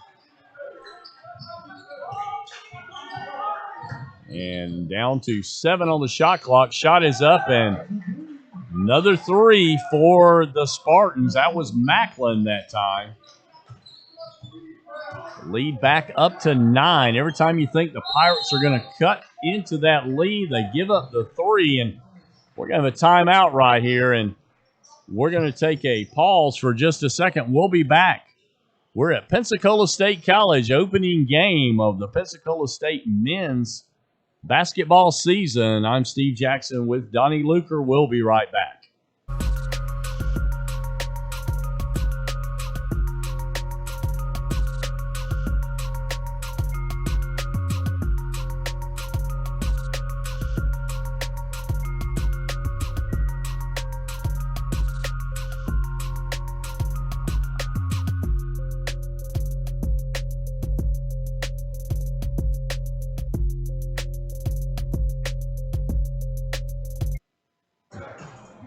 And down to 7 on the shot clock. Shot is up, and another 3 for the Spartans. That was Macklin that time. Lead back up to 9. Every time you think the Pirates are going to cut into that lead, they give up the 3, and we're going to have a timeout right here, and we're going to take a pause for just a second. We'll be back. We're at Pensacola State College, opening game of the Pensacola State men's basketball season. I'm Steve Jackson with Donnie Luker. We'll be right back.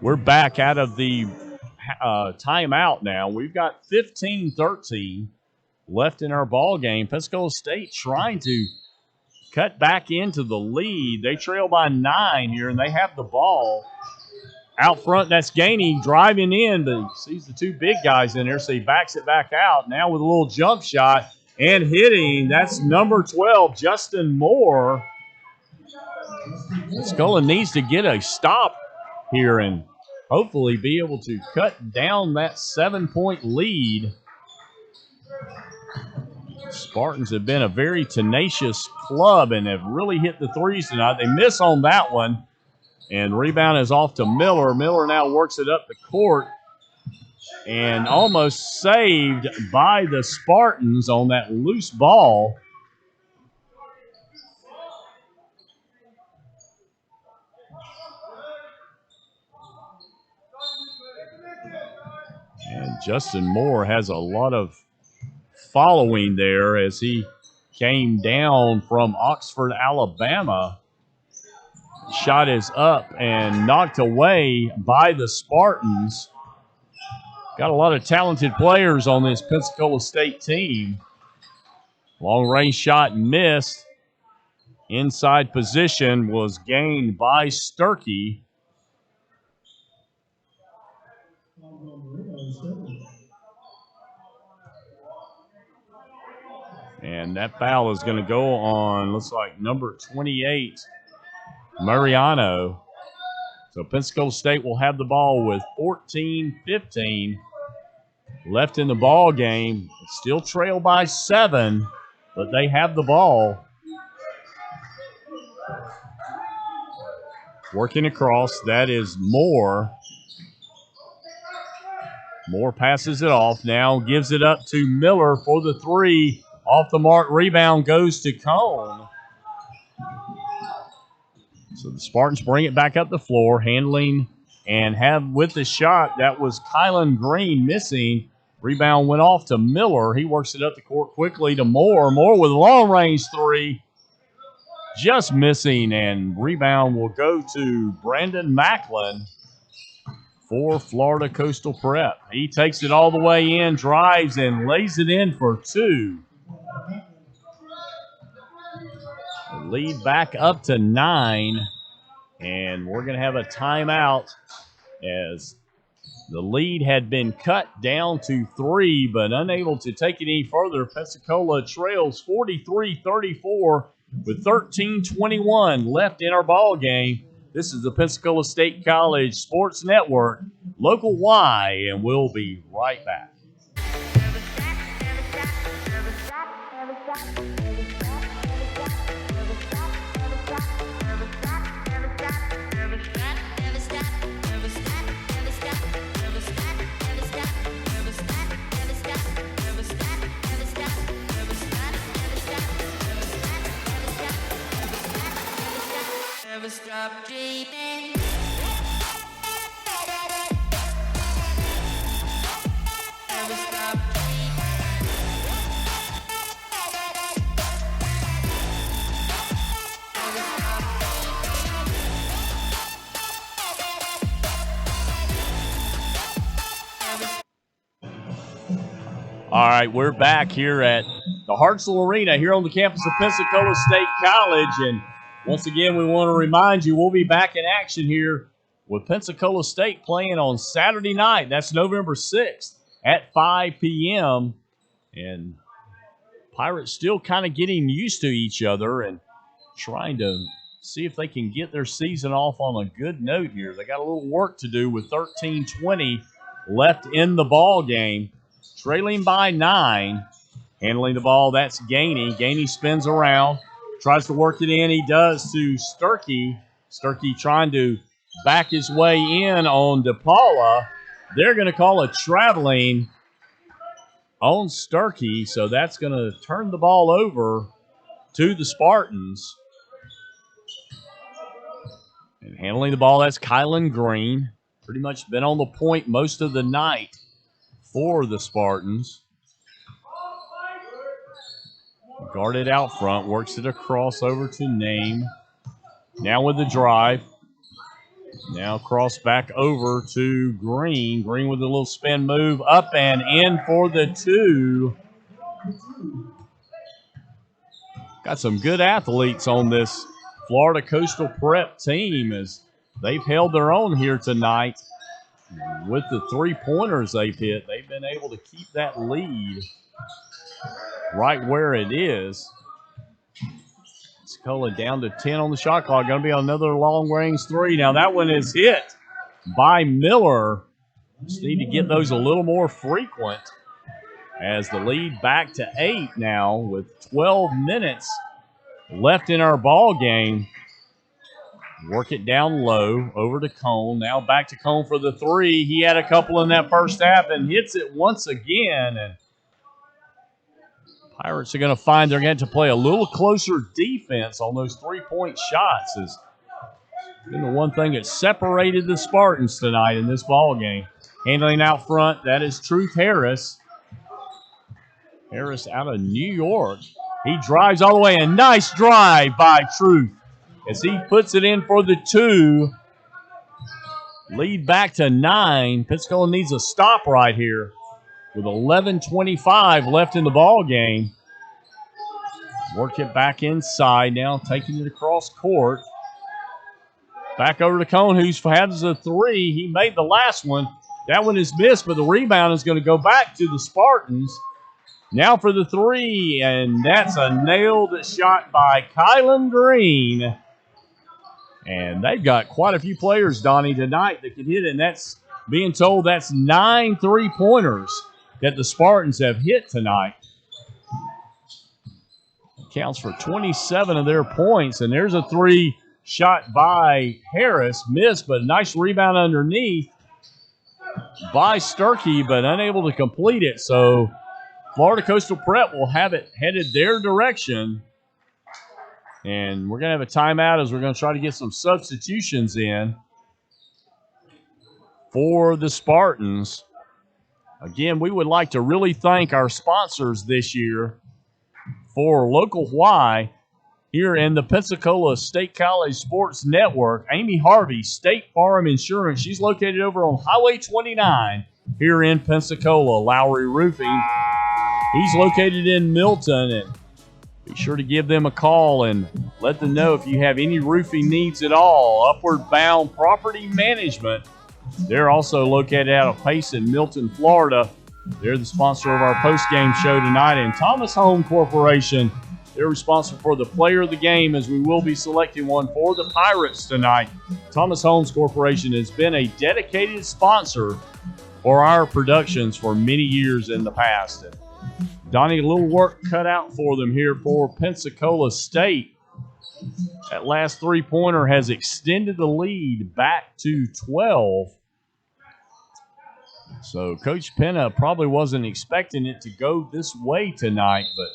We're back out of the timeout now. We've got 15-13 left in our ball game. Pensacola State trying to cut back into the lead. They trail by 9 here, and they have the ball. Out front, that's Gainey driving in, but he sees the 2 big guys in there, so he backs it back out. Now with a little jump shot and hitting. That's number 12, Justin Moore. Pensacola needs to get a stop here and hopefully be able to cut down that 7-point lead. Spartans have been a very tenacious club and have really hit the threes tonight. They miss on that one, and rebound is off to Miller. Miller now works it up the court and almost saved by the Spartans on that loose ball. And Justin Moore has a lot of following there as he came down from Oxford, Alabama. Shot is up and knocked away by the Spartans. Got a lot of talented players on this Pensacola State team. Long range shot missed. Inside position was gained by Sturkey. And that foul is going to go on, looks like number 28, Mariano. So Pensacola State will have the ball with 14-15 left in the ball game. Still trail by 7, but they have the ball. Working across, that is Moore. Moore passes it off. Now gives it up to Miller for the three. Off the mark, rebound goes to Cone. So the Spartans bring it back up the floor, handling and have with the shot. That was Kylan Green missing. Rebound went off to Miller. He works it up the court quickly to Moore. Moore with a long-range three. Just missing, and rebound will go to Brandon Macklin for Florida Coastal Prep. He takes it all the way in, drives, and lays it in for two. The lead back up to 9, and we're going to have a timeout as the lead had been cut down to 3, but unable to take it any further. Pensacola trails 43-34 with 13:21 left in our ball game. This is the Pensacola State College Sports Network, Local Y, and we'll be right back. Never stop dreaming. Never stop dreaming. All right, we're back here at the Hartselle Arena here on the campus of Pensacola State College. And once again, we want to remind you we'll be back in action here with Pensacola State playing on Saturday night. That's November 6th at 5 p.m. And Pirates still kind of getting used to each other and trying to see if they can get their season off on a good note here. They got a little work to do with 13:20 left in the ball game. Trailing by 9, handling the ball, that's Gainey. Gainey spins around, tries to work it in. He does to Sturkey. Sturkey trying to back his way in on DePaula. They're going to call a traveling on Sturkey, so that's going to turn the ball over to the Spartans. And handling the ball, that's Kylan Green. Pretty much been on the point most of the night for the Spartans. Guarded out front, works it across over to Name. Now with the drive. Now cross back over to Green. Green with a little spin move, up and in for the 2. Got some good athletes on this Florida Coastal Prep team as they've held their own here tonight. With the 3-pointers they've hit, they've been able to keep that lead right where it is. Pensacola down to 10 on the shot clock. Going to be another long-range 3. Now that one is hit by Miller. Just need to get those a little more frequent as the lead back to 8 now with 12 minutes left in our ball game. Work it down low, over to Cone. Now back to Cone for the 3. He had a couple in that first half and hits it once again. And Pirates are going to find they're going to have to play a little closer defense on those 3-point shots. It's been the one thing that separated the Spartans tonight in this ball game. Handling out front, that is Truth Harris. Harris out of New York. He drives all the way. A nice drive by Truth as he puts it in for the 2. Lead back to 9. Pensacola needs a stop right here with 11:25 left in the ball game. Work it back inside now, taking it across court. Back over to Cone, who's has a 3. He made the last one. That one is missed, but the rebound is going to go back to the Spartans. Now for the 3, and that's a nailed shot by Kylan Green. And they've got quite a few players, Donnie, tonight that can hit it, and that's being told that's 9 3-pointers that the Spartans have hit tonight. Counts for 27 of their points, and there's a 3 shot by Harris. Missed, but a nice rebound underneath. by Sturkey, but unable to complete it. So Florida Coastal Prep will have it headed their direction. And we're going to have a timeout as we're going to try to get some substitutions in for the Spartans. Again, we would like to really thank our sponsors this year for Local Y here in the Pensacola State College Sports Network. Amy Harvey, State Farm Insurance. She's located over on Highway 29 here in Pensacola. Lowry Roofing, he's located in Milton, and be sure to give them a call and let them know if you have any roofing needs at all. Upward Bound Property Management, they're also located out of Pace in Milton, Florida. They're the sponsor of our post-game show tonight. And Thomas Home Corporation, they're responsible for the player of the game, as we will be selecting one for the Pirates tonight. Thomas Homes Corporation has been a dedicated sponsor for our productions for many years in the past. And Donnie, a little work cut out for them here for Pensacola State. That last three-pointer has extended the lead back to 12. So Coach Penna probably wasn't expecting it to go this way tonight, but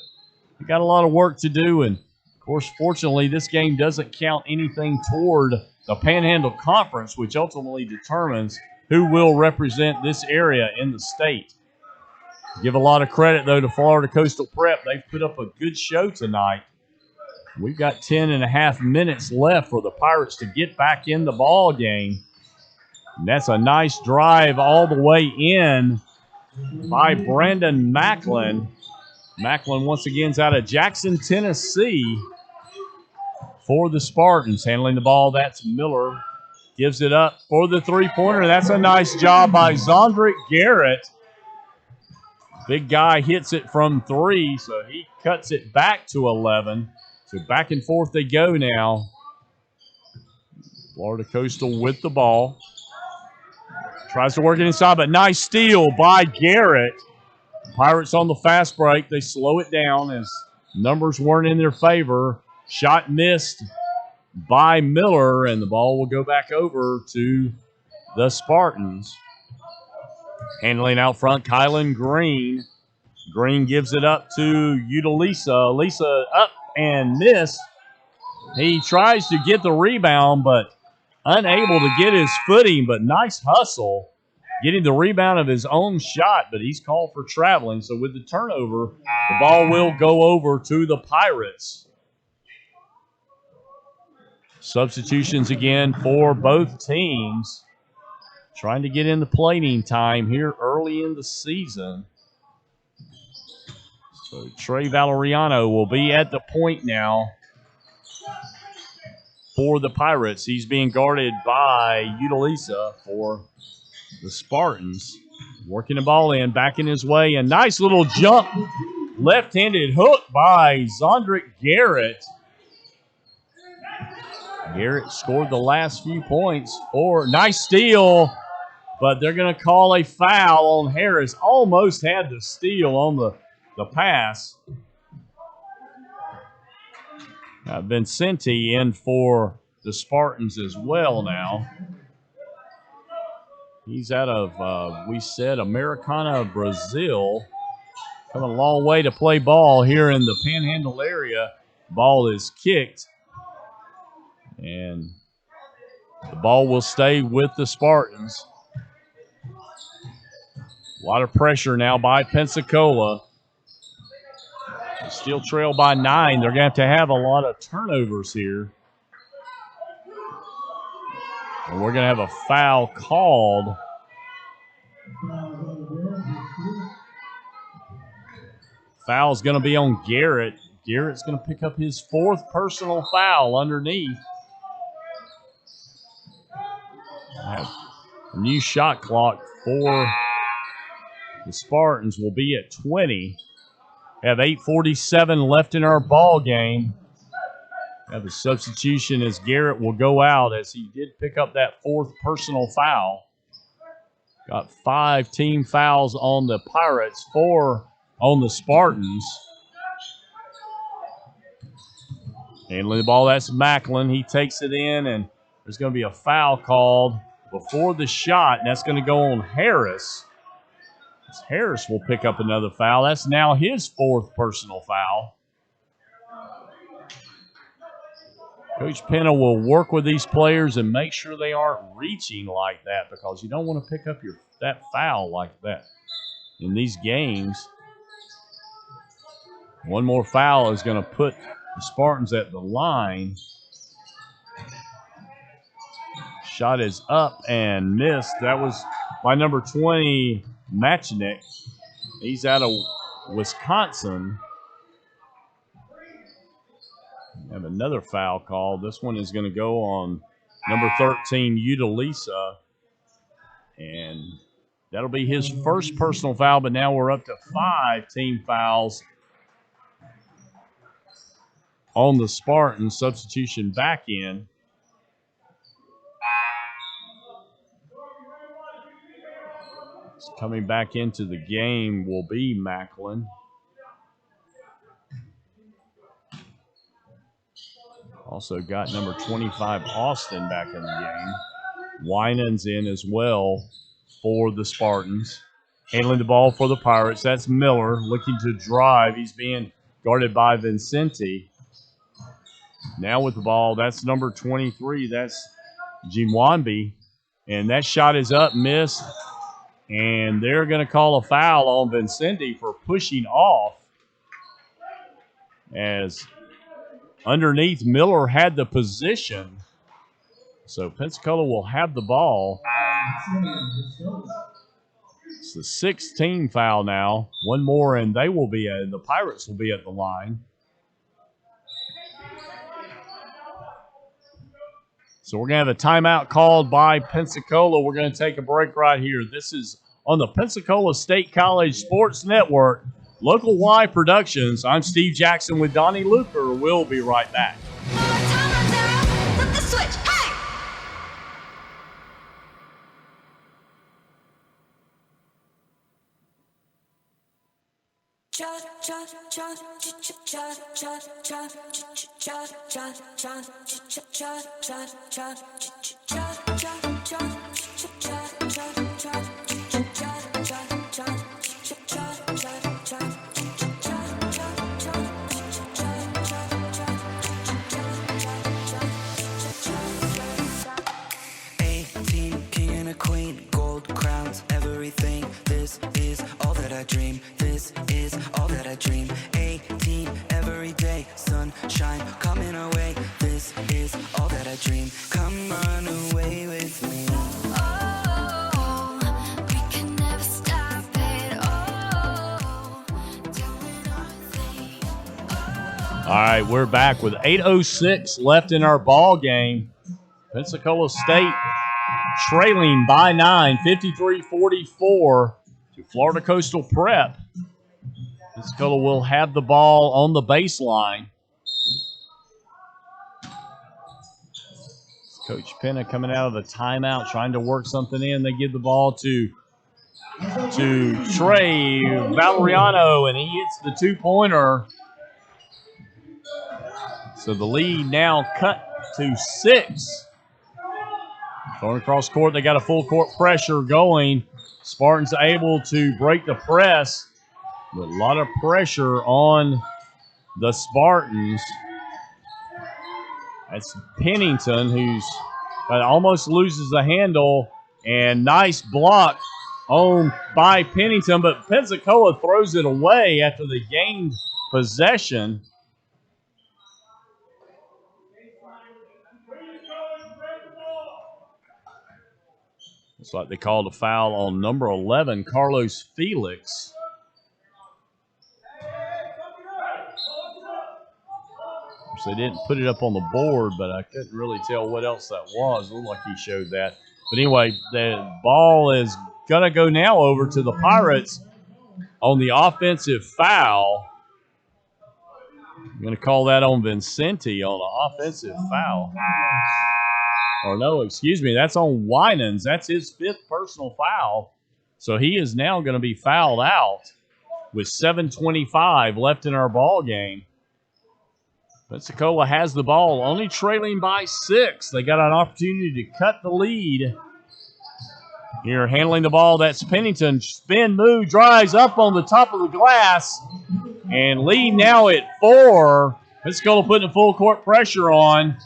we got a lot of work to do. And, of course, fortunately, this game doesn't count anything toward the Panhandle Conference, which ultimately determines who will represent this area in the state. Give a lot of credit, though, to Florida Coastal Prep. They've put up a good show tonight. We've got 10.5 minutes left for the Pirates to get back in the ball game. And that's a nice drive all the way in by Brandon Macklin. Macklin once again is out of Jackson, Tennessee for the Spartans. Handling the ball, that's Miller. Gives it up for the three-pointer. That's a nice job by Zondrick Garrett. Big guy hits it from three, so he cuts it back to 11. So back and forth they go now. Florida Coastal with the ball. Tries to work it inside, but nice steal by Garrett. Pirates on the fast break. They slow it down as numbers weren't in their favor. Shot missed by Miller, and the ball will go back over to the Spartans. Handling out front, Kylan Green. Green gives it up to Utalisa. Lisa up and missed. He tries to get the rebound, but unable to get his footing, but nice hustle. Getting the rebound of his own shot, but he's called for traveling. So with the turnover, the ball will go over to the Pirates. Substitutions again for both teams. Trying to get into playing time here early in the season. So Trey Valeriano will be at the point now for the Pirates. He's being guarded by Utalisa for the Spartans. Working the ball in, backing his way. A nice little jump, left-handed hook by Zondrick Garrett. Garrett scored the last few points for nice steal, but they're going to call a foul on Harris. Almost had the steal on the pass. Vincenti in for the Spartans as well now. He's out of, we said, Americana, Brazil. Coming a long way to play ball here in the Panhandle area. Ball is kicked. And the ball will stay with the Spartans. A lot of pressure now by Pensacola. They still trail by 9. They're going to have a lot of turnovers here. And we're going to have a foul called. Foul's going to be on Garrett. Garrett's going to pick up his 4th personal foul underneath. A new shot clock for the Spartans will be at 20. We have 8:47 left in our ball game. We have a substitution as Garrett will go out as he did pick up that 4th personal foul. Got 5 team fouls on the Pirates, 4 on the Spartans. Handling the ball, that's Macklin. He takes it in, and there's going to be a foul called. I before the shot, and that's going to go on Harris. Harris will pick up another foul. That's now his 4th personal foul. Coach Penna will work with these players and make sure they aren't reaching like that, because you don't want to pick up that foul like that in these games. One more foul is going to put the Spartans at the line. Shot is up and missed. That was by number 20, Machnik. He's out of Wisconsin. Have another foul call. This one is going to go on number 13, Utalisa. And that'll be his first personal foul, but now we're up to 5 team fouls on the Spartans. Substitution back in. Coming back into the game will be Macklin. Also got number 25, Austin, back in the game. Winans in as well for the Spartans. Handling the ball for the Pirates. That's Miller looking to drive. He's being guarded by Vincenti. Now with the ball, that's number 23. That's Jimwambi. And that shot is up, missed. And they're going to call a foul on Vincenti for pushing off, as underneath Miller had the position. So Pensacola will have the ball. It's the 16th foul now. One more and they will be the Pirates will be at the line. So we're going to have a timeout called by Pensacola. We're going to take a break right here. This is on the Pensacola State College Sports Network, Local Y Productions. I'm Steve Jackson with Donnie Luker. We'll be right back. Flip the switch. Hey! Queen, gold crowns, everything. This is all that I dream. This is all that I dream. 18 every day, sunshine coming away. This is all that I dream. Come run away with me. Oh, we can never stop it. Oh, doing our thing. All right, we're back with 8:06 left in our ball game. Pensacola State trailing by 9, 53-44 to Florida Coastal Prep. Pensacola will have the ball on the baseline. Coach Penna coming out of the timeout, trying to work something in. They give the ball to Trey Valeriano, and he hits the two-pointer. So the lead now cut to 6. Going across court, they got a full court pressure going. Spartans able to break the press. A lot of pressure on the Spartans. That's Pennington, who's almost loses the handle. And nice block on by Pennington, but Pensacola throws it away after they gained possession. Looks like they called a foul on number 11, Carlos Felix. They didn't put it up on the board, but I couldn't really tell what else that was. It looked like he showed that. But anyway, the ball is going to go now over to the Pirates on the offensive foul. I'm going to call that on Vincenti on an offensive foul. Or no, excuse me, that's on Winans. That's his 5th personal foul. So he is now going to be fouled out with 7:25 left in our ball game. Pensacola has the ball, only trailing by 6. They got an opportunity to cut the lead Here handling the ball, that's Pennington. Spin move, drives up on the top of the glass. And lead now at 4. Pensacola putting full court pressure on,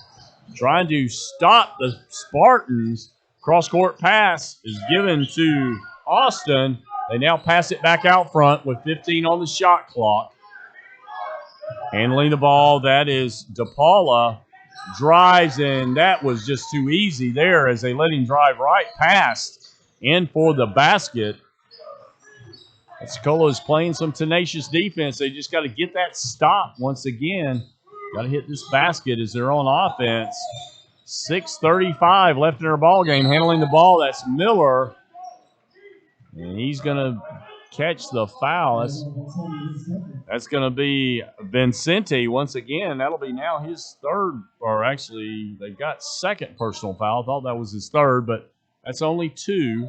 trying to stop the Spartans. Cross-court pass is given to Austin. They now pass it back out front with 15 on the shot clock. Handling the ball, that is DePaula. Drives, and that was just too easy there as they let him drive right past in for the basket. Pensacola is playing some tenacious defense. They just got to get that stop once again. Got to hit this basket as they're on offense. 6:35 left in our ball game. Handling the ball, that's Miller. And he's going to catch the foul. That's going to be Vincente once again. That'll be now his third, or actually they got second personal foul. I thought that was his third, but that's only 2.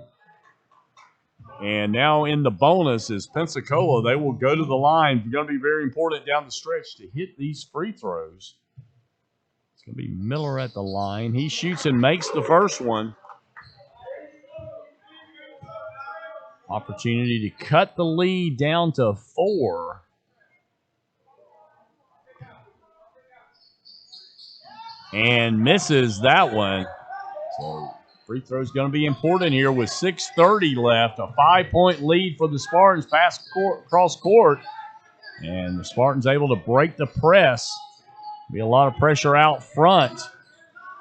And now in the bonus is Pensacola. They will go to the line. It's going to be very important down the stretch to hit these free throws. It's going to be Miller at the line. He shoots and makes the first one. Opportunity to cut the lead down to 4. And misses that one. So free throw is going to be important here with 6:30 left. A 5-point lead for the Spartans cross court. And the Spartans able to break the press. Be a lot of pressure out front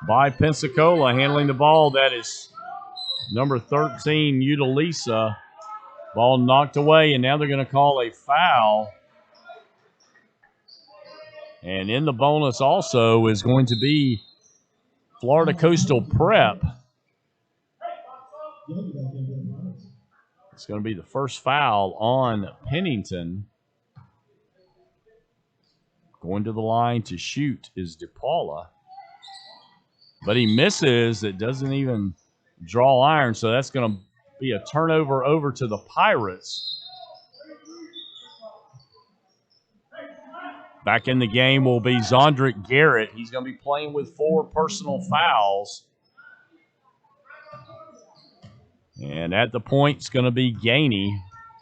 by Pensacola. Handling the ball, that is number 13, Utalisa. Ball knocked away, and now they're going to call a foul. And in the bonus also is going to be Florida Coastal Prep. It's going to be the first foul on Pennington. Going to the line to shoot is DePaula. But he misses. It doesn't even draw iron, so that's going to be a turnover over to the Pirates. Back in the game will be Zondrick Garrett. He's going to be playing with 4 personal fouls. And at the point, it's going to be Gainey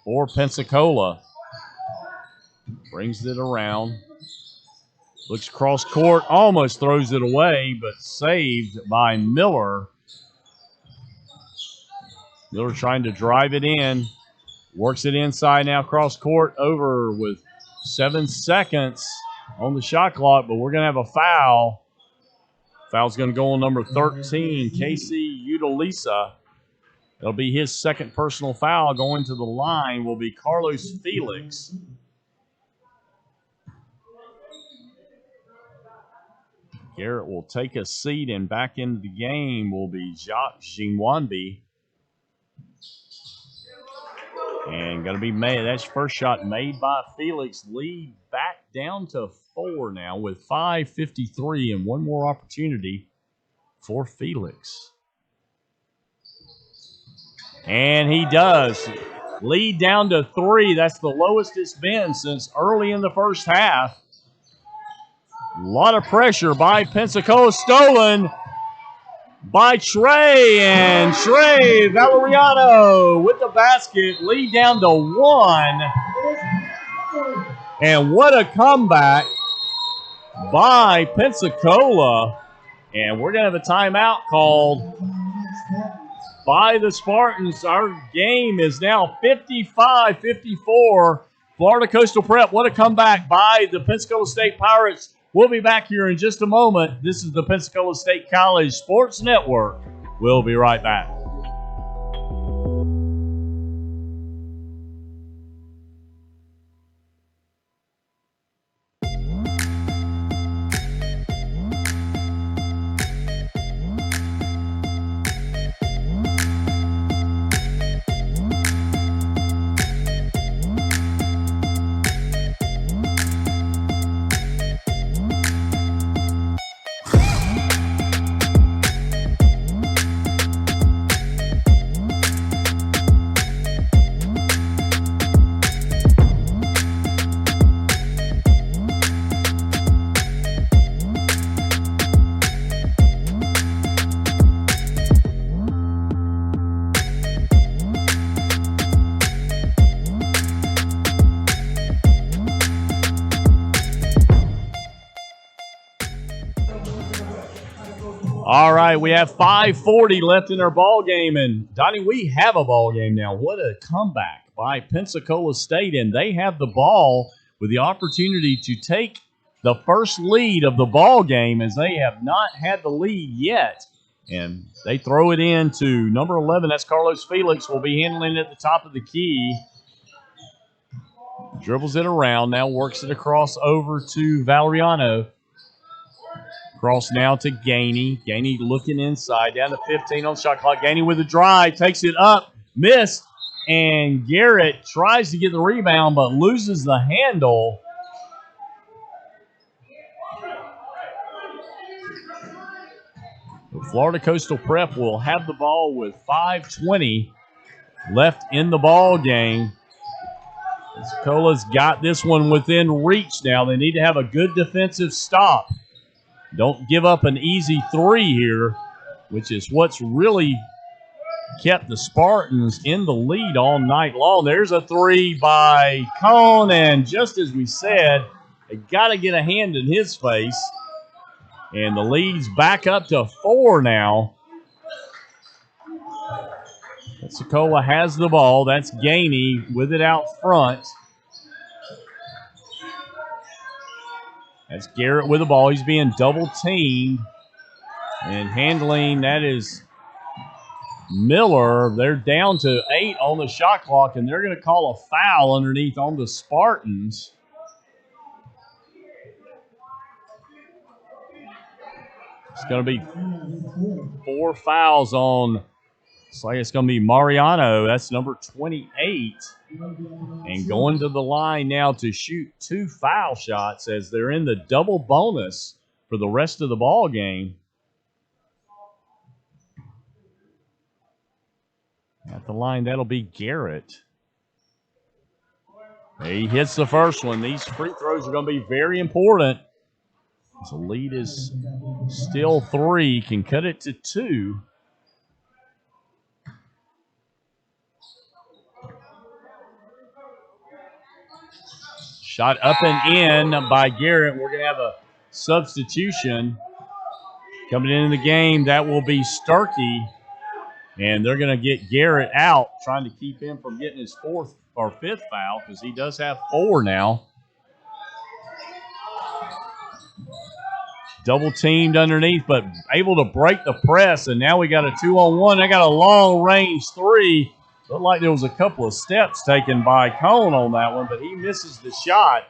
for Pensacola. Brings it around. Looks cross court, almost throws it away, but saved by Miller. Miller trying to drive it in. Works it inside now, cross court, over with 7 seconds on the shot clock, but we're going to have a foul. Foul's going to go on number 13, Casey Utalisa. It'll be his second personal foul. Going to the line will be Carlos Felix. Garrett will take a seat, and back into the game will be Jacques Ginwambi. And going to be made. That's first shot made by Felix. Lead back down to 4 now with 5:53 and one more opportunity for Felix. And he does. Lead down to 3. That's the lowest it's been since early in the first half. A lot of pressure by Pensacola. Stolen by Trey. And Trey Valeriano with the basket. Lead down to 1. And what a comeback by Pensacola. And we're going to have a timeout called by the Spartans. Our game is now 55-54. Florida Coastal Prep, what a comeback by the Pensacola State Pirates. We'll be back here in just a moment. This is the Pensacola State College Sports Network. We'll be right back. All right, we have 5:40 left in our ball game, and Donnie, we have a ball game now. What a comeback by Pensacola State, and they have the ball with the opportunity to take the first lead of the ball game, as they have not had the lead yet. And they throw it in to number 11. That's Carlos Felix. Will be handling it at the top of the key. Dribbles it around. Now works it across over to Valeriano. Cross now to Gainey. Gainey looking inside. Down to 15 on shot clock. Gainey with a drive. Takes it up. Missed. And Garrett tries to get the rebound but loses the handle. Florida Coastal Prep will have the ball with 5:20 left in the ball game. Pensacola's got this one within reach now. They need to have a good defensive stop. Don't give up an easy three here, which is what's really kept the Spartans in the lead all night long. There's a three by Cone, and just as we said, they got to get a hand in his face. And the lead's back up to 4 now. Pensacola has the ball. That's Gainey with it out front. That's Garrett with the ball. He's being double teamed. And handling, that is Miller. They're down to 8 on the shot clock, and they're going to call a foul underneath on the Spartans. It's going to be 4 fouls on, looks like it's going to be Mariano. That's number 28. And going to the line now to shoot 2 foul shots as they're in the double bonus for the rest of the ball game. At the line, that'll be Garrett. He hits the first one. These free throws are going to be very important. So lead is still 3. Can cut it to 2. Shot up and in by Garrett. We're going to have a substitution coming into the game. That will be Starkey. And they're going to get Garrett out, trying to keep him from getting his 4th or 5th foul, because he does have 4 now. Double teamed underneath, but able to break the press, and now we got a 2-on-1. They got a long range 3. Looked like there was a couple of steps taken by Cone on that one, but he misses the shot.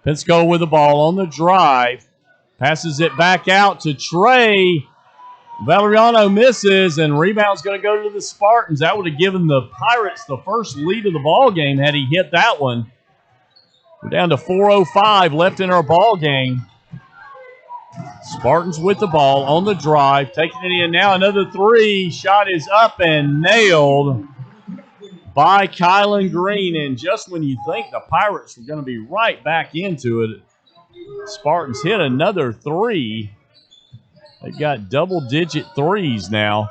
Pensacola with the ball on the drive. Passes it back out to Trey. Valeriano misses, and rebound's going to go to the Spartans. That would have given the Pirates the first lead of the ball game had he hit that one. We're down to 4:05 left in our ball game. Spartans with the ball on the drive, taking it in now. Another 3. Shot is up and nailed by Kylan Green. And just when you think the Pirates were going to be right back into it, Spartans hit another 3. They've got double-digit 3s now.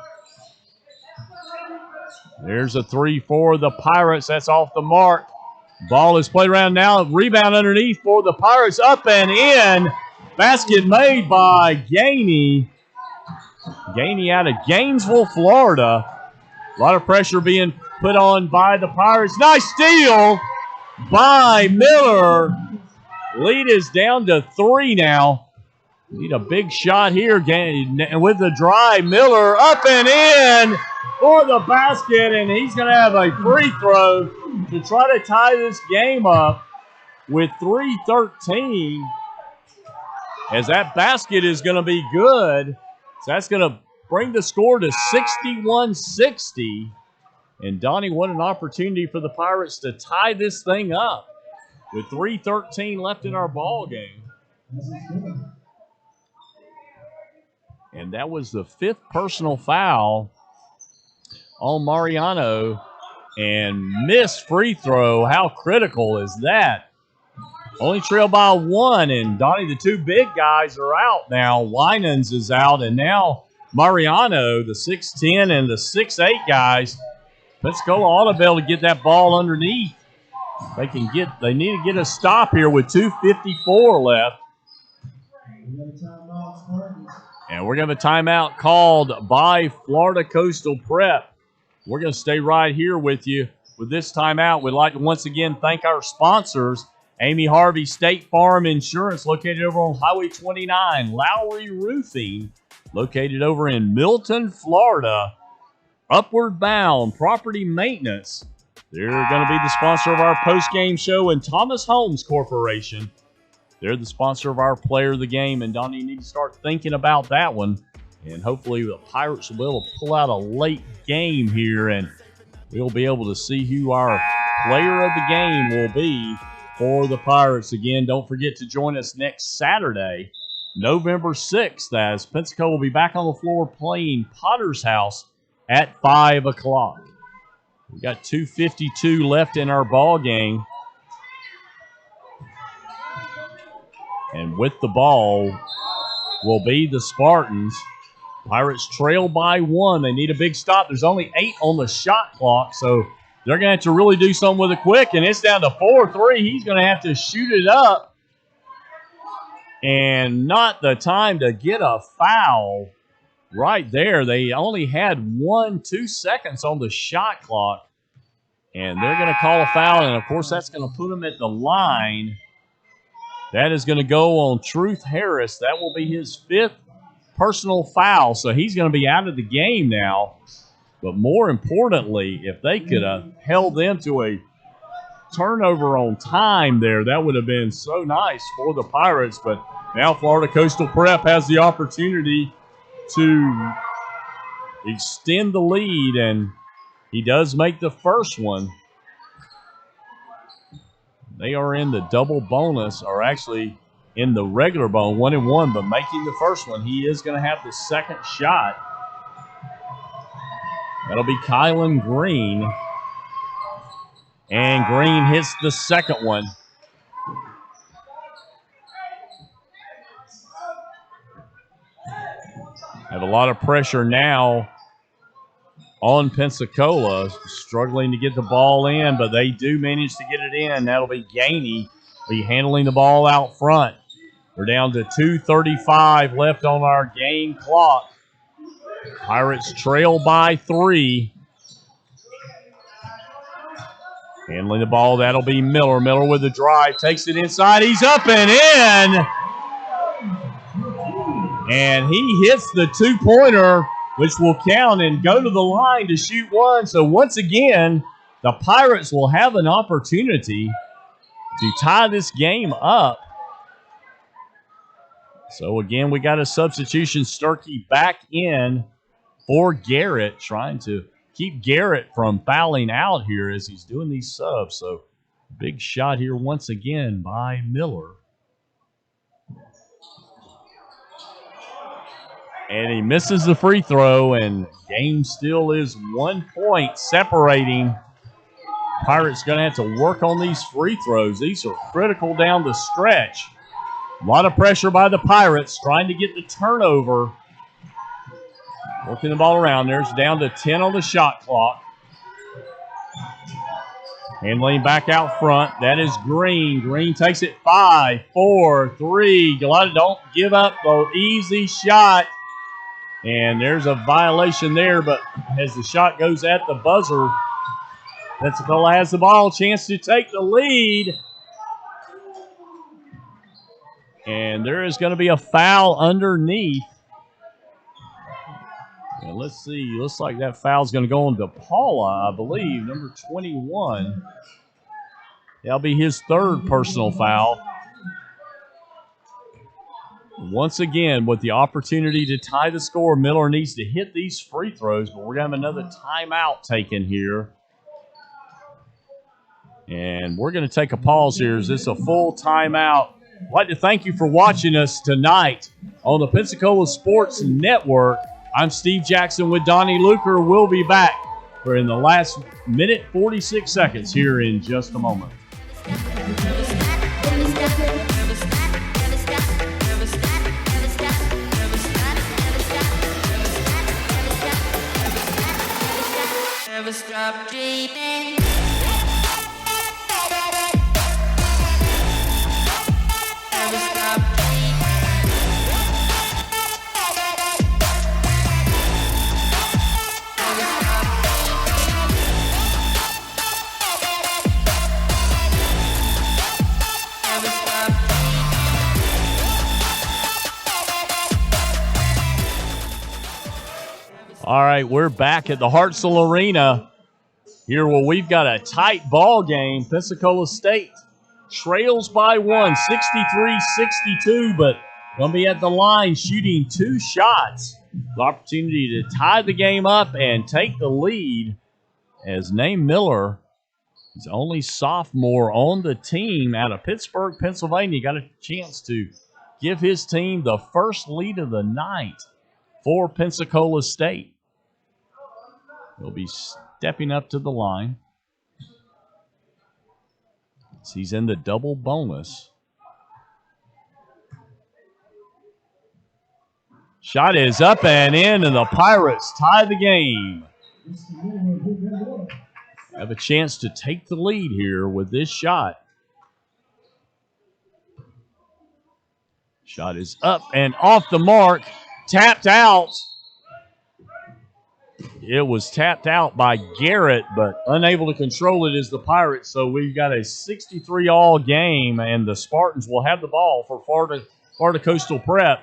There's a 3 for the Pirates. That's off the mark. Ball is played around now. Rebound underneath for the Pirates. Up and in. Basket made by Gainey. Gainey out of Gainesville, Florida. A lot of pressure being put on by the Pirates. Nice steal by Miller. Lead is down to 3 now. Need a big shot here. And with the drive, Miller up and in for the basket. And he's going to have a free throw to try to tie this game up with 3:13. As that basket is going to be good. So that's going to bring the score to 61-60. And Donnie, what an opportunity for the Pirates to tie this thing up with 3:13 left in our ball game. And that was the 5th personal foul on Mariano. And missed free throw. How critical is that? Only trail by 1, and Donnie, the 2 big guys are out now. Winans is out, and now Mariano, the 6'10", and the 6'8" guys. Pensacola ought to be able to get that ball underneath. They need to get a stop here with 2:54 left. And we're going to have a timeout called by Florida Coastal Prep. We're going to stay right here with you. With this timeout, we'd like to once again thank our sponsors, Amy Harvey State Farm Insurance, located over on Highway 29, Lowry Roofing, located over in Milton, Florida, Upward Bound Property Maintenance. They're going to be the sponsor of our post-game show, and Thomas Homes Corporation. They're the sponsor of our player of the game, and Donnie, you need to start thinking about that one. And hopefully the Pirates will be able to pull out a late game here, and we'll be able to see who our player of the game will be for the Pirates. Again, don't forget to join us next Saturday, November 6th, as Pensacola will be back on the floor playing Potter's House at 5 o'clock. We got 2:52 left in our ball game. And with the ball will be the Spartans. Pirates trail by 1. They need a big stop. There's only 8 on the shot clock, so they're going to have to really do something with it quick, and it's down to 4-3. He's going to have to shoot it up, and not the time to get a foul right there. They only had 2 seconds on the shot clock, and they're going to call a foul, and, of course, that's going to put them at the line. That is going to go on Truth Harris. That will be his 5th personal foul, so he's going to be out of the game now. But more importantly, if they could have held them to a turnover on time there, that would have been so nice for the Pirates. But now Florida Coastal Prep has the opportunity to extend the lead, and he does make the first one. They are in the double bonus, or actually in the regular bonus, 1-1, but making the first one. He is going to have the second shot. That'll be Kylan Green. And Green hits the second one. Have a lot of pressure now on Pensacola, struggling to get the ball in, but they do manage to get it in. That'll be Gainey, be handling the ball out front. We're down to 2:35 left on our game clock. Pirates trail by 3. Handling the ball, that'll be Miller. Miller with the drive, takes it inside. He's up and in. And he hits the 2-pointer, which will count and go to the line to shoot 1. So once again, the Pirates will have an opportunity to tie this game up. So again, we got a substitution. Sturkey back in for Garrett, trying to keep Garrett from fouling out here as he's doing these subs. So big shot here once again by Miller. And he misses the free throw, and game still is 1 point separating. Pirates going to have to work on these free throws. These are critical down the stretch. A lot of pressure by the Pirates trying to get the turnover. Working the ball around there. It's down to 10 on the shot clock. Handling back out front. That is Green. Green takes it 5, 4, 3. Galata don't give up the easy shot. And there's a violation there, but as the shot goes at the buzzer, Pensacola has the ball, chance to take the lead. And there is going to be a foul underneath. And let's see, looks like that foul is going to go on to Paula, I believe, number 21. That'll be his 3rd personal foul. Once again, with the opportunity to tie the score, Miller needs to hit these free throws, but we're going to have another timeout taken here. And we're going to take a pause here. Is this a full timeout? I'd like to thank you for watching us tonight on the Pensacola Sports Network. I'm Steve Jackson with Donnie Luker. We'll be back for in the last minute 46 seconds here in just a moment. Never stop dreaming. Never stop dreaming. All right, we're back at the Hartselle Arena here where we've got a tight ball game. Pensacola State trails by one, 63-62, but going to be at the line shooting 2 shots. The opportunity to tie the game up and take the lead as Name Miller is only sophomore on the team out of Pittsburgh, Pennsylvania. Got a chance to give his team the first lead of the night for Pensacola State. He'll be stepping up to the line. He's in the double bonus. Shot is up and in, and the Pirates tie the game. Have a chance to take the lead here with this shot. Shot is up and off the mark. Tapped out. It was tapped out by Garrett, but unable to control it is the Pirates. So we've got a 63-all game, and the Spartans will have the ball for Florida Coastal Prep.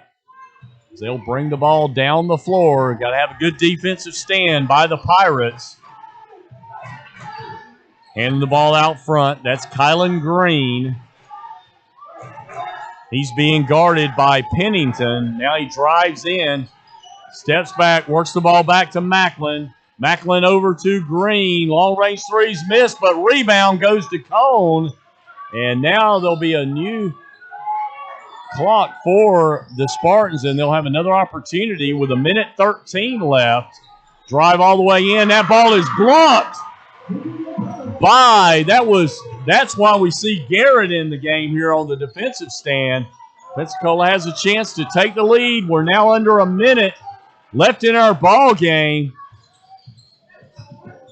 They'll bring the ball down the floor. Got to have a good defensive stand by the Pirates. Handing the ball out front. That's Kylan Green. He's being guarded by Pennington. Now he drives in. Steps back, works the ball back to Macklin. Macklin over to Green. Long-range threes missed, but rebound goes to Cone. And now there'll be a new clock for the Spartans, and they'll have another opportunity with 1:13 left. Drive all the way in. That ball is blocked by, that's why we see Garrett in the game here on the defensive stand. Pensacola has a chance to take the lead. We're now under a minute left in our ball game.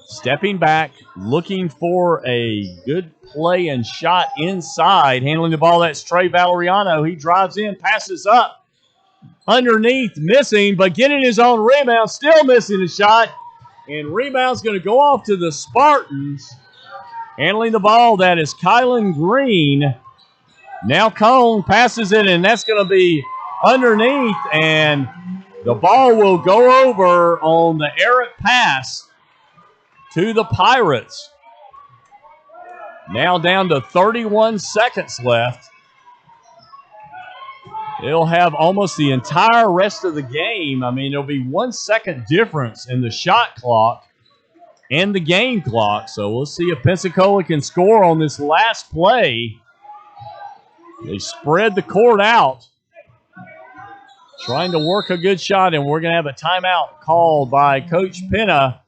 Stepping back, looking for a good play and shot inside. Handling the ball, that's Trey Valeriano. He drives in, passes up. Underneath, missing, but getting his own rebound, still missing a shot. And rebound's going to go off to the Spartans. Handling the ball, that is Kylan Green. Now Cone passes it, and that's going to be underneath, and the ball will go over on the errant pass to the Pirates. Now down to 31 seconds left. It'll have almost the entire rest of the game. I mean, there'll be 1 second difference in the shot clock and the game clock. So we'll see if Pensacola can score on this last play. They spread the court out, trying to work a good shot, and we're going to have a timeout called by Coach Penna.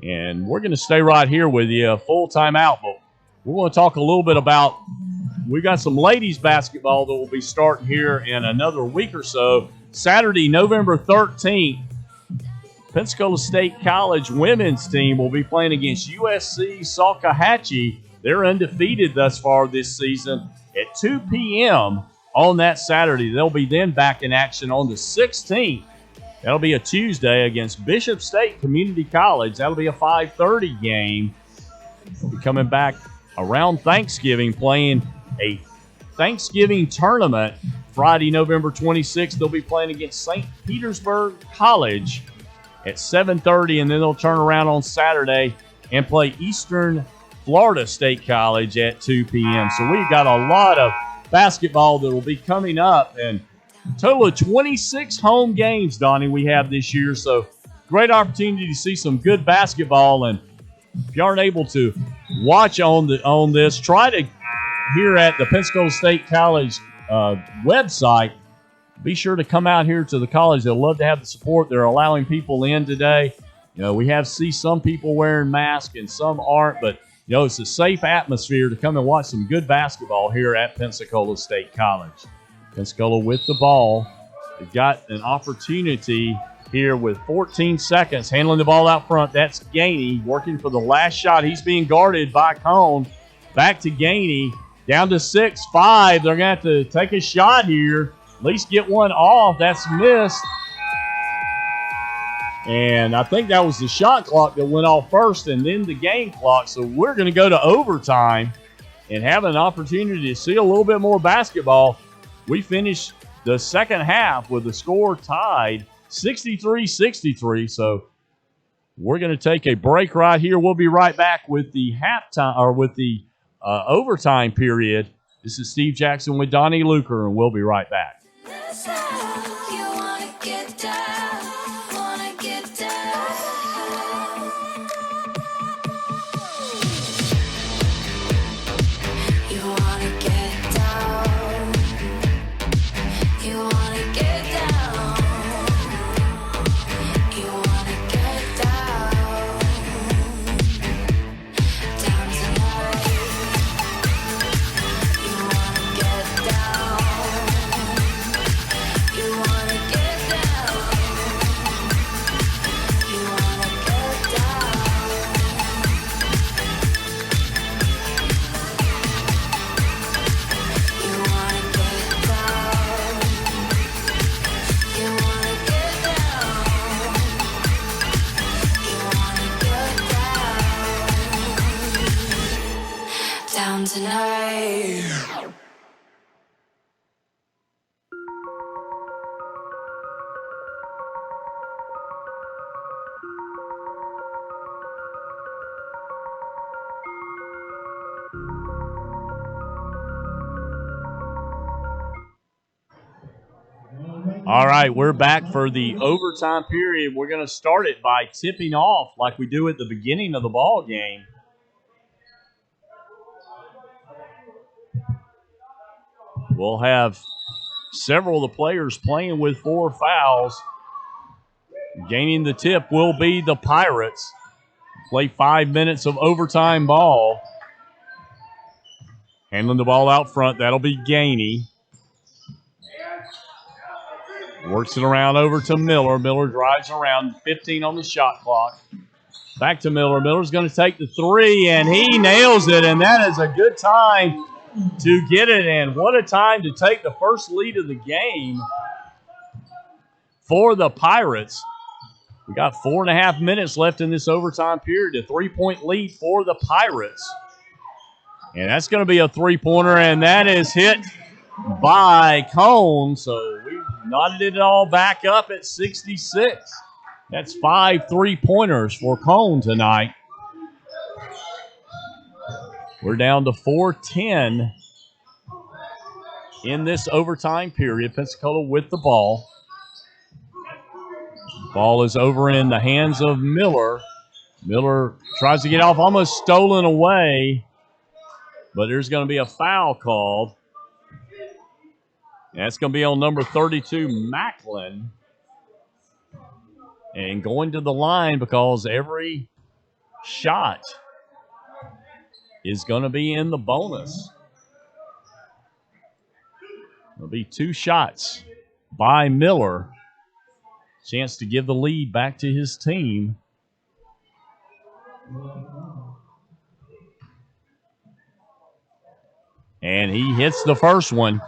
And we're going to stay right here with you, a full timeout. But we're going to talk a little bit about, we've got some ladies basketball that will be starting here in another week or so. Saturday, November 13th, Pensacola State College women's team will be playing against USC Salkehatchie. They're undefeated thus far this season at 2 p.m. on that Saturday. They'll be then back in action on the 16th. That'll be a Tuesday against Bishop State Community College. That'll be a 5:30 game. We'll be coming back around Thanksgiving, playing a Thanksgiving tournament. Friday, November 26th, they'll be playing against St. Petersburg College at 7:30, and then they'll turn around on Saturday and play Eastern Florida State College at 2 p.m. So we've got a lot of basketball that will be coming up, and a total of 26 home games, Donnie, we have this year. So great opportunity to see some good basketball. And if you aren't able to watch on this, try to here at the Pensacola State College website. Be sure to come out here to the college. They'll love to have the support. They're allowing people in today. You know, we see some people wearing masks and some aren't, but you know, it's a safe atmosphere to come and watch some good basketball here at Pensacola State College. Pensacola with the ball. They've got an opportunity here with 14 seconds. Handling the ball out front. That's Gainey working for the last shot. He's being guarded by Cone. Back to Gainey. Down to 6-5. They're going to have to take a shot here. At least get one off. That's missed. And I think that was the shot clock that went off first and then the game clock. So we're going to go to overtime and have an opportunity to see a little bit more basketball. We finished the second half with the score tied 63-63. So we're going to take a break right here. We'll be right back with the halftime or with the overtime period. This is Steve Jackson with Donnie Luker, and we'll be right back. You wanna get down, wanna get down. You wanna get down, you wanna get down, you wanna get down, down tonight. You wanna get down, you wanna get down, you wanna get down tonight. All right, we're back for the overtime period. We're going to start it by tipping off like we do at the beginning of the ball game. We'll have several of the players playing with 4 fouls. Gaining the tip will be the Pirates. Play 5 minutes of overtime ball. Handling the ball out front, that'll be Gainey. Works it around over to Miller. Miller drives around, 15 on the shot clock. Back to Miller. Miller's going to take the 3, and he nails it, and that is a good time to get it in. What a time to take the first lead of the game for the Pirates. We got 4.5 minutes left in this overtime period. A 3-point lead for the Pirates. And that's going to be a 3-pointer, and that is hit by Cone. So we knotted it all back up at 66. That's 5 3-pointers for Cone tonight. We're down to 4:10 in this overtime period. Pensacola with the ball. Ball is over in the hands of Miller. Miller tries to get off, almost stolen away. But there's going to be a foul called. And that's going to be on number 32, Macklin. And going to the line because every shot is going to be in the bonus. There'll be 2 shots by Miller. Chance to give the lead back to his team. And he hits the first one.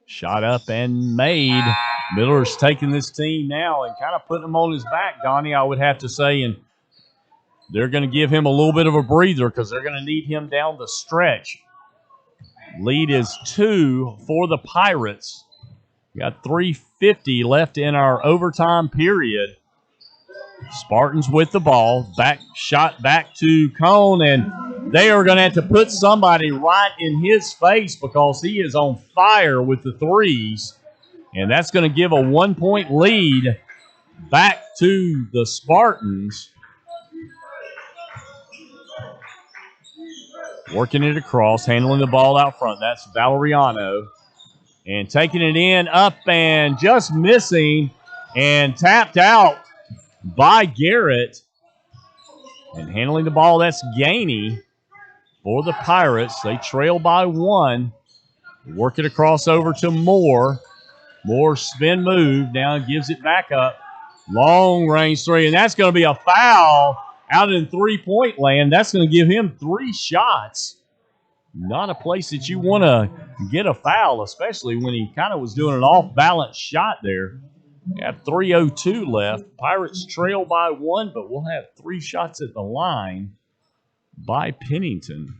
Shot up and made. Miller's taking this team now and kind of putting him on his back, Donnie, I would have to say. And they're going to give him a little bit of a breather because they're going to need him down the stretch. Lead is 2 for the Pirates. We got 3:50 left in our overtime period. Spartans with the ball. Shot back to Cone, and they are going to have to put somebody right in his face because he is on fire with the threes. And that's going to give a 1-point lead back to the Spartans. Working it across, handling the ball out front. That's Valeriano. And taking it in, up and just missing, and tapped out by Garrett. And handling the ball, that's Gainey for the Pirates. They trail by 1. Work it across over to Moore. Moore spin move, now gives it back up. Long range 3, and that's going to be a foul out in 3-point land. That's going to give him 3 shots. Not a place that you want to get a foul, especially when he kind of was doing an off-balance shot there. We have 3:02 left. Pirates trail by 1, but we'll have 3 shots at the line. by Pennington.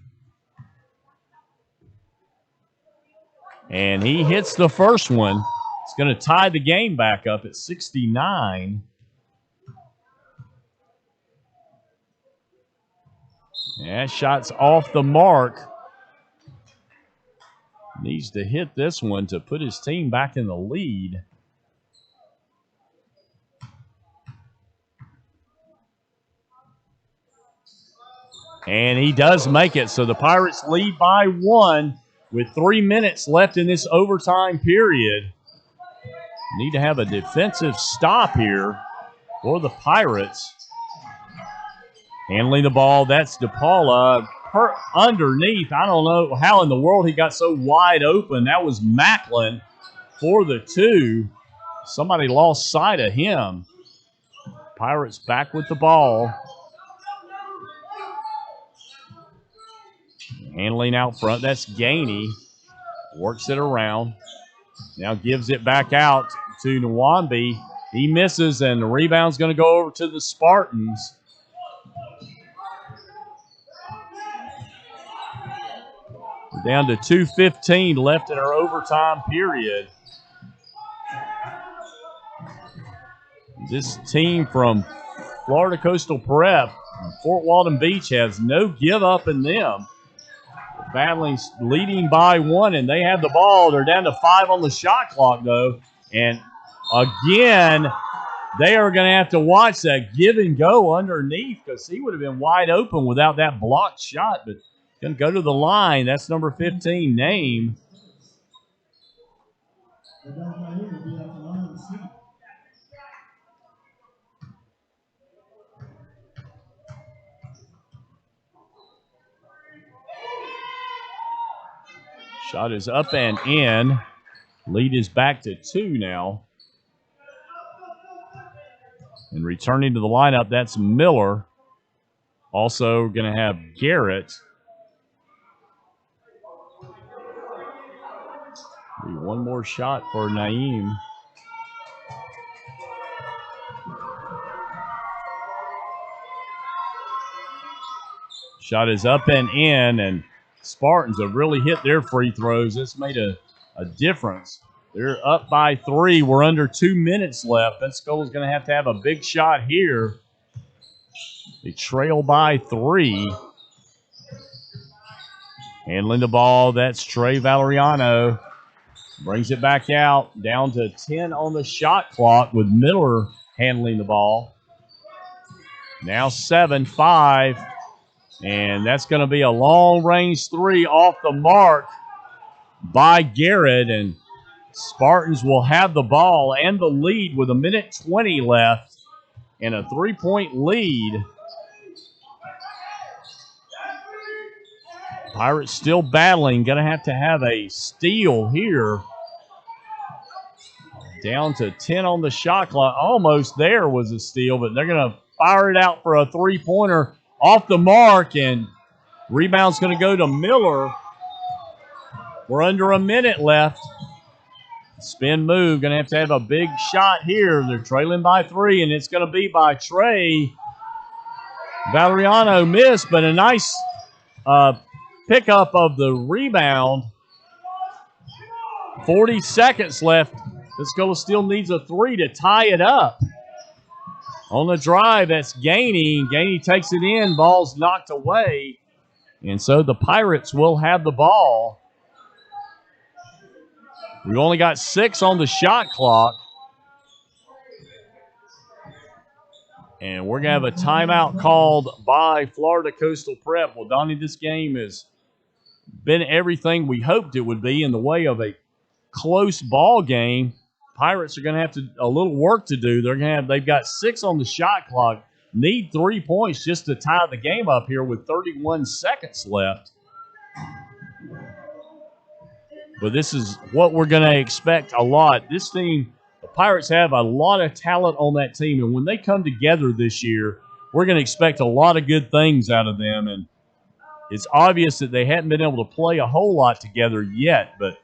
And he hits the first one. It's going to tie the game back up at 69. That shot's off the mark. Needs to hit this one to put his team back in the lead. And he does make it. So the Pirates lead by 1 with 3 minutes left in this overtime period. Need to have a defensive stop here for the Pirates. Handling the ball, that's DePaula. Underneath, I don't know how in the world he got so wide open. That was Macklin for the 2. Somebody lost sight of him. Pirates back with the ball. Handling out front, that's Gainey. Works it around. Now gives it back out to Nwambi. He misses, and the rebound's going to go over to the Spartans. We're down to 2:15 left in our overtime period. This team from Florida Coastal Prep, Fort Walton Beach, has no give up in them. Battling, leading by 1, and they have the ball. They're down to 5 on the shot clock, though. And again, they are going to have to watch that give and go underneath because he would have been wide open without that blocked shot. But going to go to the line. That's number 15, Name. Shot is up and in. Lead is back to 2 now. And returning to the lineup, that's Miller. Also going to have Garrett. One more shot for Naeem. Shot is up and in, and Spartans have really hit their free throws. It's made a difference. They're up by 3. We're under 2 minutes left. Pensacola's going to have a big shot here. They trail by 3. Handling the ball, that's Trey Valeriano. Brings it back out, down to 10 on the shot clock with Miller handling the ball. Now 7-5. And that's going to be a long-range 3 off the mark by Garrett. And Spartans will have the ball and the lead with 1:20 left and a 3-point lead. Pirates still battling. Going to have a steal here. Down to 10 on the shot clock. Almost there was a steal, but they're going to fire it out for a 3-pointer. Off the mark, and rebound's going to go to Miller. We're under a minute left. Spin move, going to have a big shot here. They're trailing by 3, and it's going to be by Trey. Valeriano missed, but a nice pickup of the rebound. 40 seconds left. Pensacola still needs a 3 to tie it up. On the drive, that's Gainey. Gainey takes it in. Ball's knocked away. And so the Pirates will have the ball. We've only got 6 on the shot clock. And we're going to have a timeout called by Florida Coastal Prep. Well, Donnie, this game has been everything we hoped it would be in the way of a close ball game. Pirates are going to have a little work to do. They've got 6 on the shot clock. Need 3 points just to tie the game up here with 31 seconds left. But this is what we're going to expect a lot. This team, the Pirates have a lot of talent on that team, and when they come together this year, we're going to expect a lot of good things out of them. And it's obvious that they hadn't been able to play a whole lot together yet, but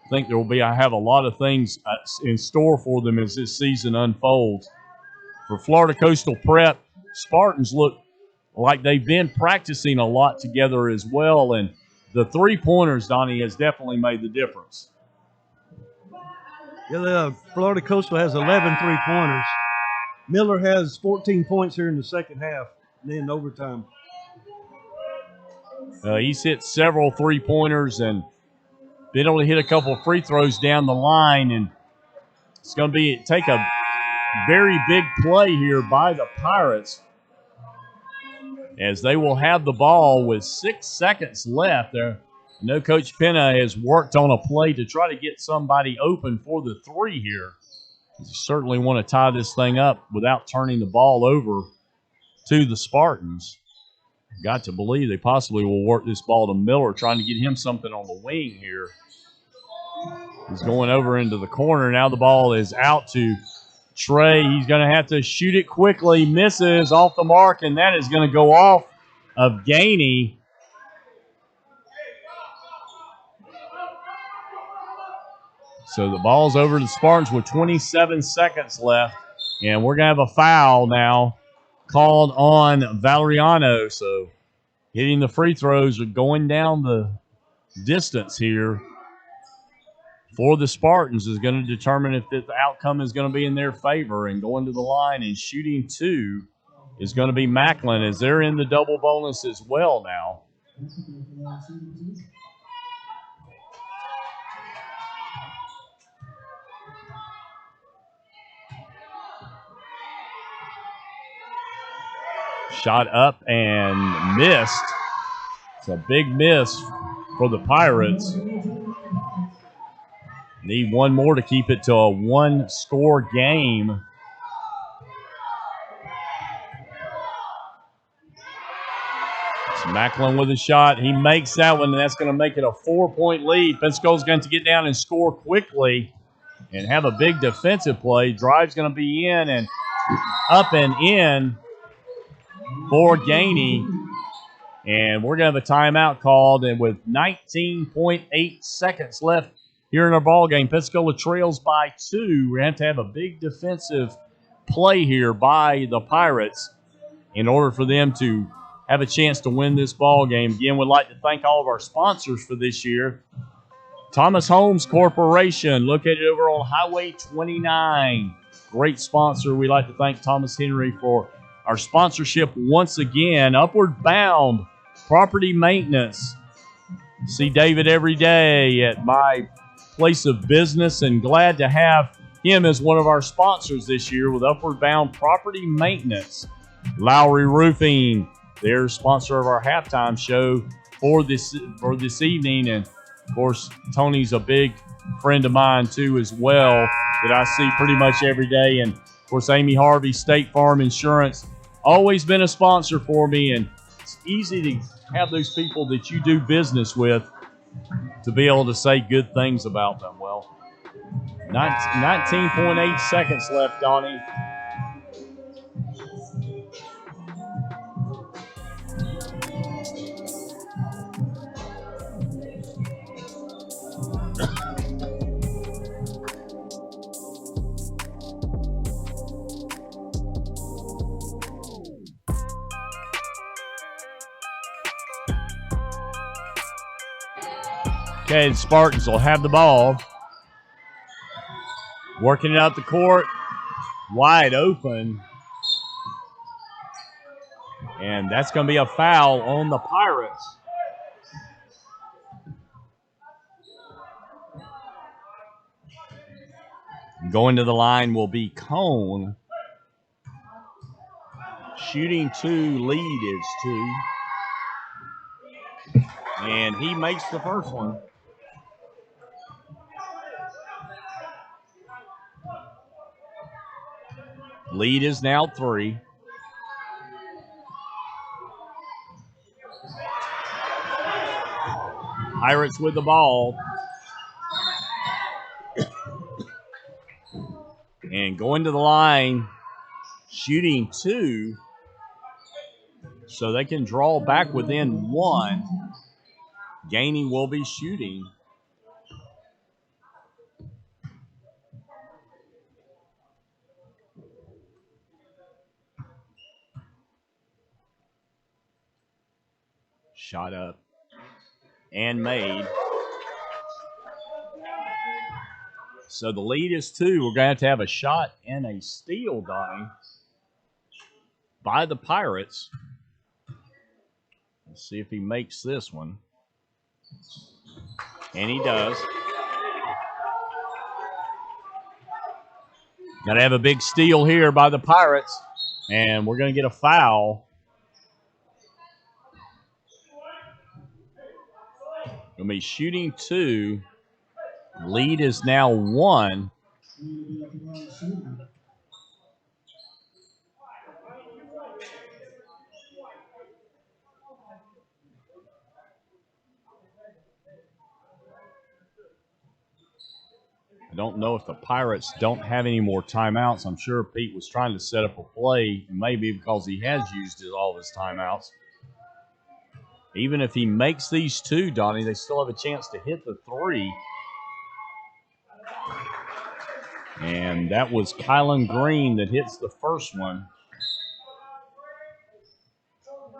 I think I have a lot of things in store for them as this season unfolds. For Florida Coastal Prep, Spartans look like they've been practicing a lot together as well. And the three-pointers, Donnie, has definitely made the difference. Yeah, Florida Coastal has 11 3-pointers. Miller has 14 points here in the second half, and then overtime. He's hit several three-pointers and been able to hit a couple of free throws down the line, and it's going to take a very big play here by the Pirates as they will have the ball with 6 seconds left. There, I know Coach Penna has worked on a play to try to get somebody open for the three here. You certainly want to tie this thing up without turning the ball over to the Spartans. Got to believe they possibly will work this ball to Miller, trying to get him something on the wing here. He's going over into the corner. Now the ball is out to Trey. He's going to have to shoot it quickly. Misses off the mark, and that is going to go off of Gainey. So the ball's over to the Spartans with 27 seconds left, and we're going to have a foul now called on Valeriano. So hitting the free throws are going down the distance here for the Spartans is going to determine if the outcome is going to be in their favor. And going to the line and shooting two is going to be Macklin, as they're in the double bonus as well now. Shot up and missed. It's a big miss for the Pirates. Need one more to keep it to a one-score game. It's Macklin with a shot. He makes that one, and that's going to make it a 4-point lead. Pensacola's going to get down and score quickly and have a big defensive play. Drive's going to be in and up and in for Gainey. And we're going to have a timeout called, and with 19.8 seconds left here in our ball game, Pensacola trails by 2. We're going to have a big defensive play here by the Pirates in order for them to have a chance to win this ball game. Again, we'd like to thank all of our sponsors for this year. Thomas Homes Corporation, located over on Highway 29. Great sponsor. We'd like to thank Thomas Henry for our sponsorship once again. Upward Bound Property Maintenance. See David every day at my place of business, and glad to have him as one of our sponsors this year with Upward Bound Property Maintenance. Lowry Roofing, their sponsor of our halftime show for this evening. And, of course, Tony's a big friend of mine, too, as well, that I see pretty much every day. And, of course, Amy Harvey, State Farm Insurance, always been a sponsor for me. And it's easy to have those people that you do business with to be able to say good things about them. Well, 19.8 seconds left, Donnie. Okay, the Spartans will have the ball. Working it out the court. Wide open. And that's going to be a foul on the Pirates. Going to the line will be Cone. Shooting two, lead is 2. And he makes the first one. Lead is now 3. Pirates with the ball. And going to the line, shooting 2. So they can draw back within 1. Gainey will be shooting. Shot up and made. So the lead is 2. We're going to have a shot and a steal, Donnie, by the Pirates. Let's see if he makes this one. And he does. Got to have a big steal here by the Pirates. And we're going to get a foul. Going to be shooting 2. Lead is now 1. I don't know if the Pirates don't have any more timeouts. I'm sure Pete was trying to set up a play, maybe because he has used all of his timeouts. Even if he makes these 2, Donnie, they still have a chance to hit the 3. And that was Kylan Green that hits the first one.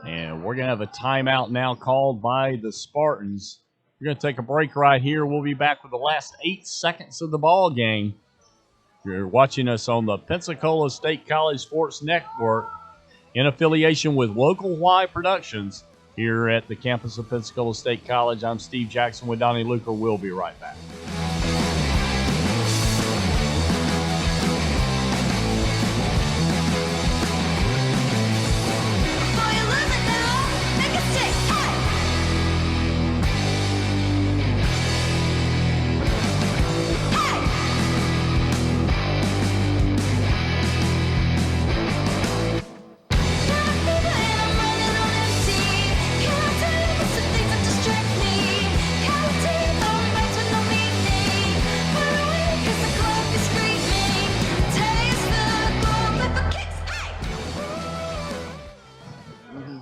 And we're going to have a timeout now called by the Spartans. We're going to take a break right here. We'll be back with the last 8 seconds of the ball game. You're watching us on the Pensacola State College Sports Network in affiliation with Local Y Productions here at the campus of Pensacola State College. I'm Steve Jackson with Donnie Luker. We'll be right back.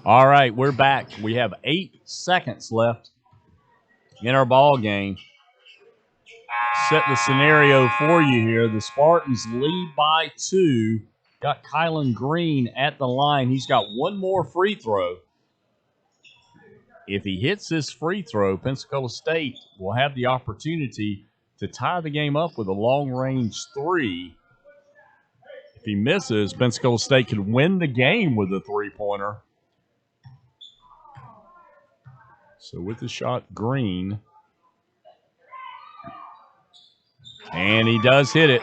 All right, we're back. We have 8 seconds left in our ball game. Set the scenario for you here. The Spartans lead by 2. Got Kylan Green at the line. He's got one more free throw. If he hits this free throw, Pensacola State will have the opportunity to tie the game up with a long-range 3. If he misses, Pensacola State could win the game with a 3-pointer. So with the shot, Green. And he does hit it.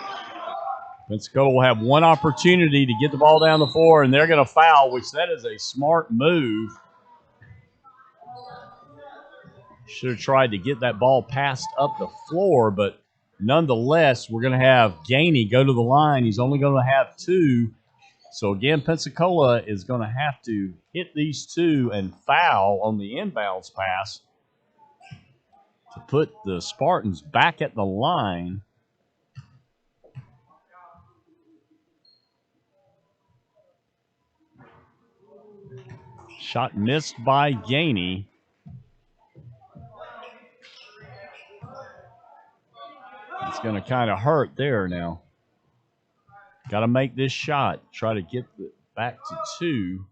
Pensacola will have one opportunity to get the ball down the floor, and they're going to foul, which that is a smart move. Should have tried to get that ball passed up the floor, but nonetheless, we're going to have Gainey go to the line. He's only going to have 2. So, again, Pensacola is going to have to hit these 2 and foul on the inbounds pass to put the Spartans back at the line. Shot missed by Gainey. It's going to kind of hurt there now. Got to make this shot. Try to get it back to 2.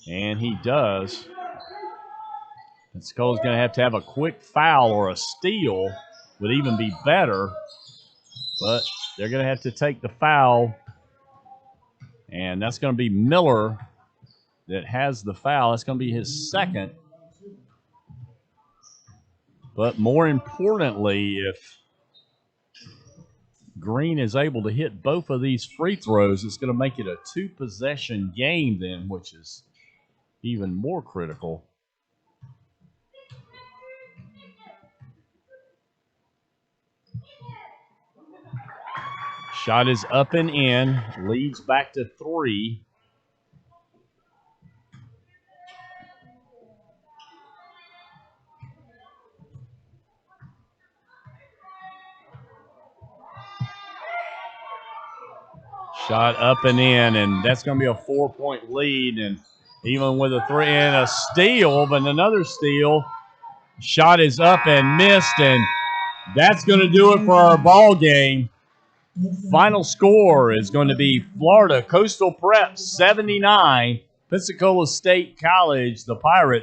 And he does. Pensacola's going to have a quick foul, or a steal would even be better. But they're going to have to take the foul. And that's going to be Miller that has the foul. That's going to be his second. But more importantly, if Green is able to hit both of these free throws, it's going to make it a 2-possession game then, which is even more critical. Shot is up and in, leads back to 3. Shot up and in, and that's going to be a 4-point lead. And even with a 3 and a steal, but another steal. Shot is up and missed, and that's going to do it for our ball game. Final score is going to be Florida Coastal Prep 79, Pensacola State College, the Pirates,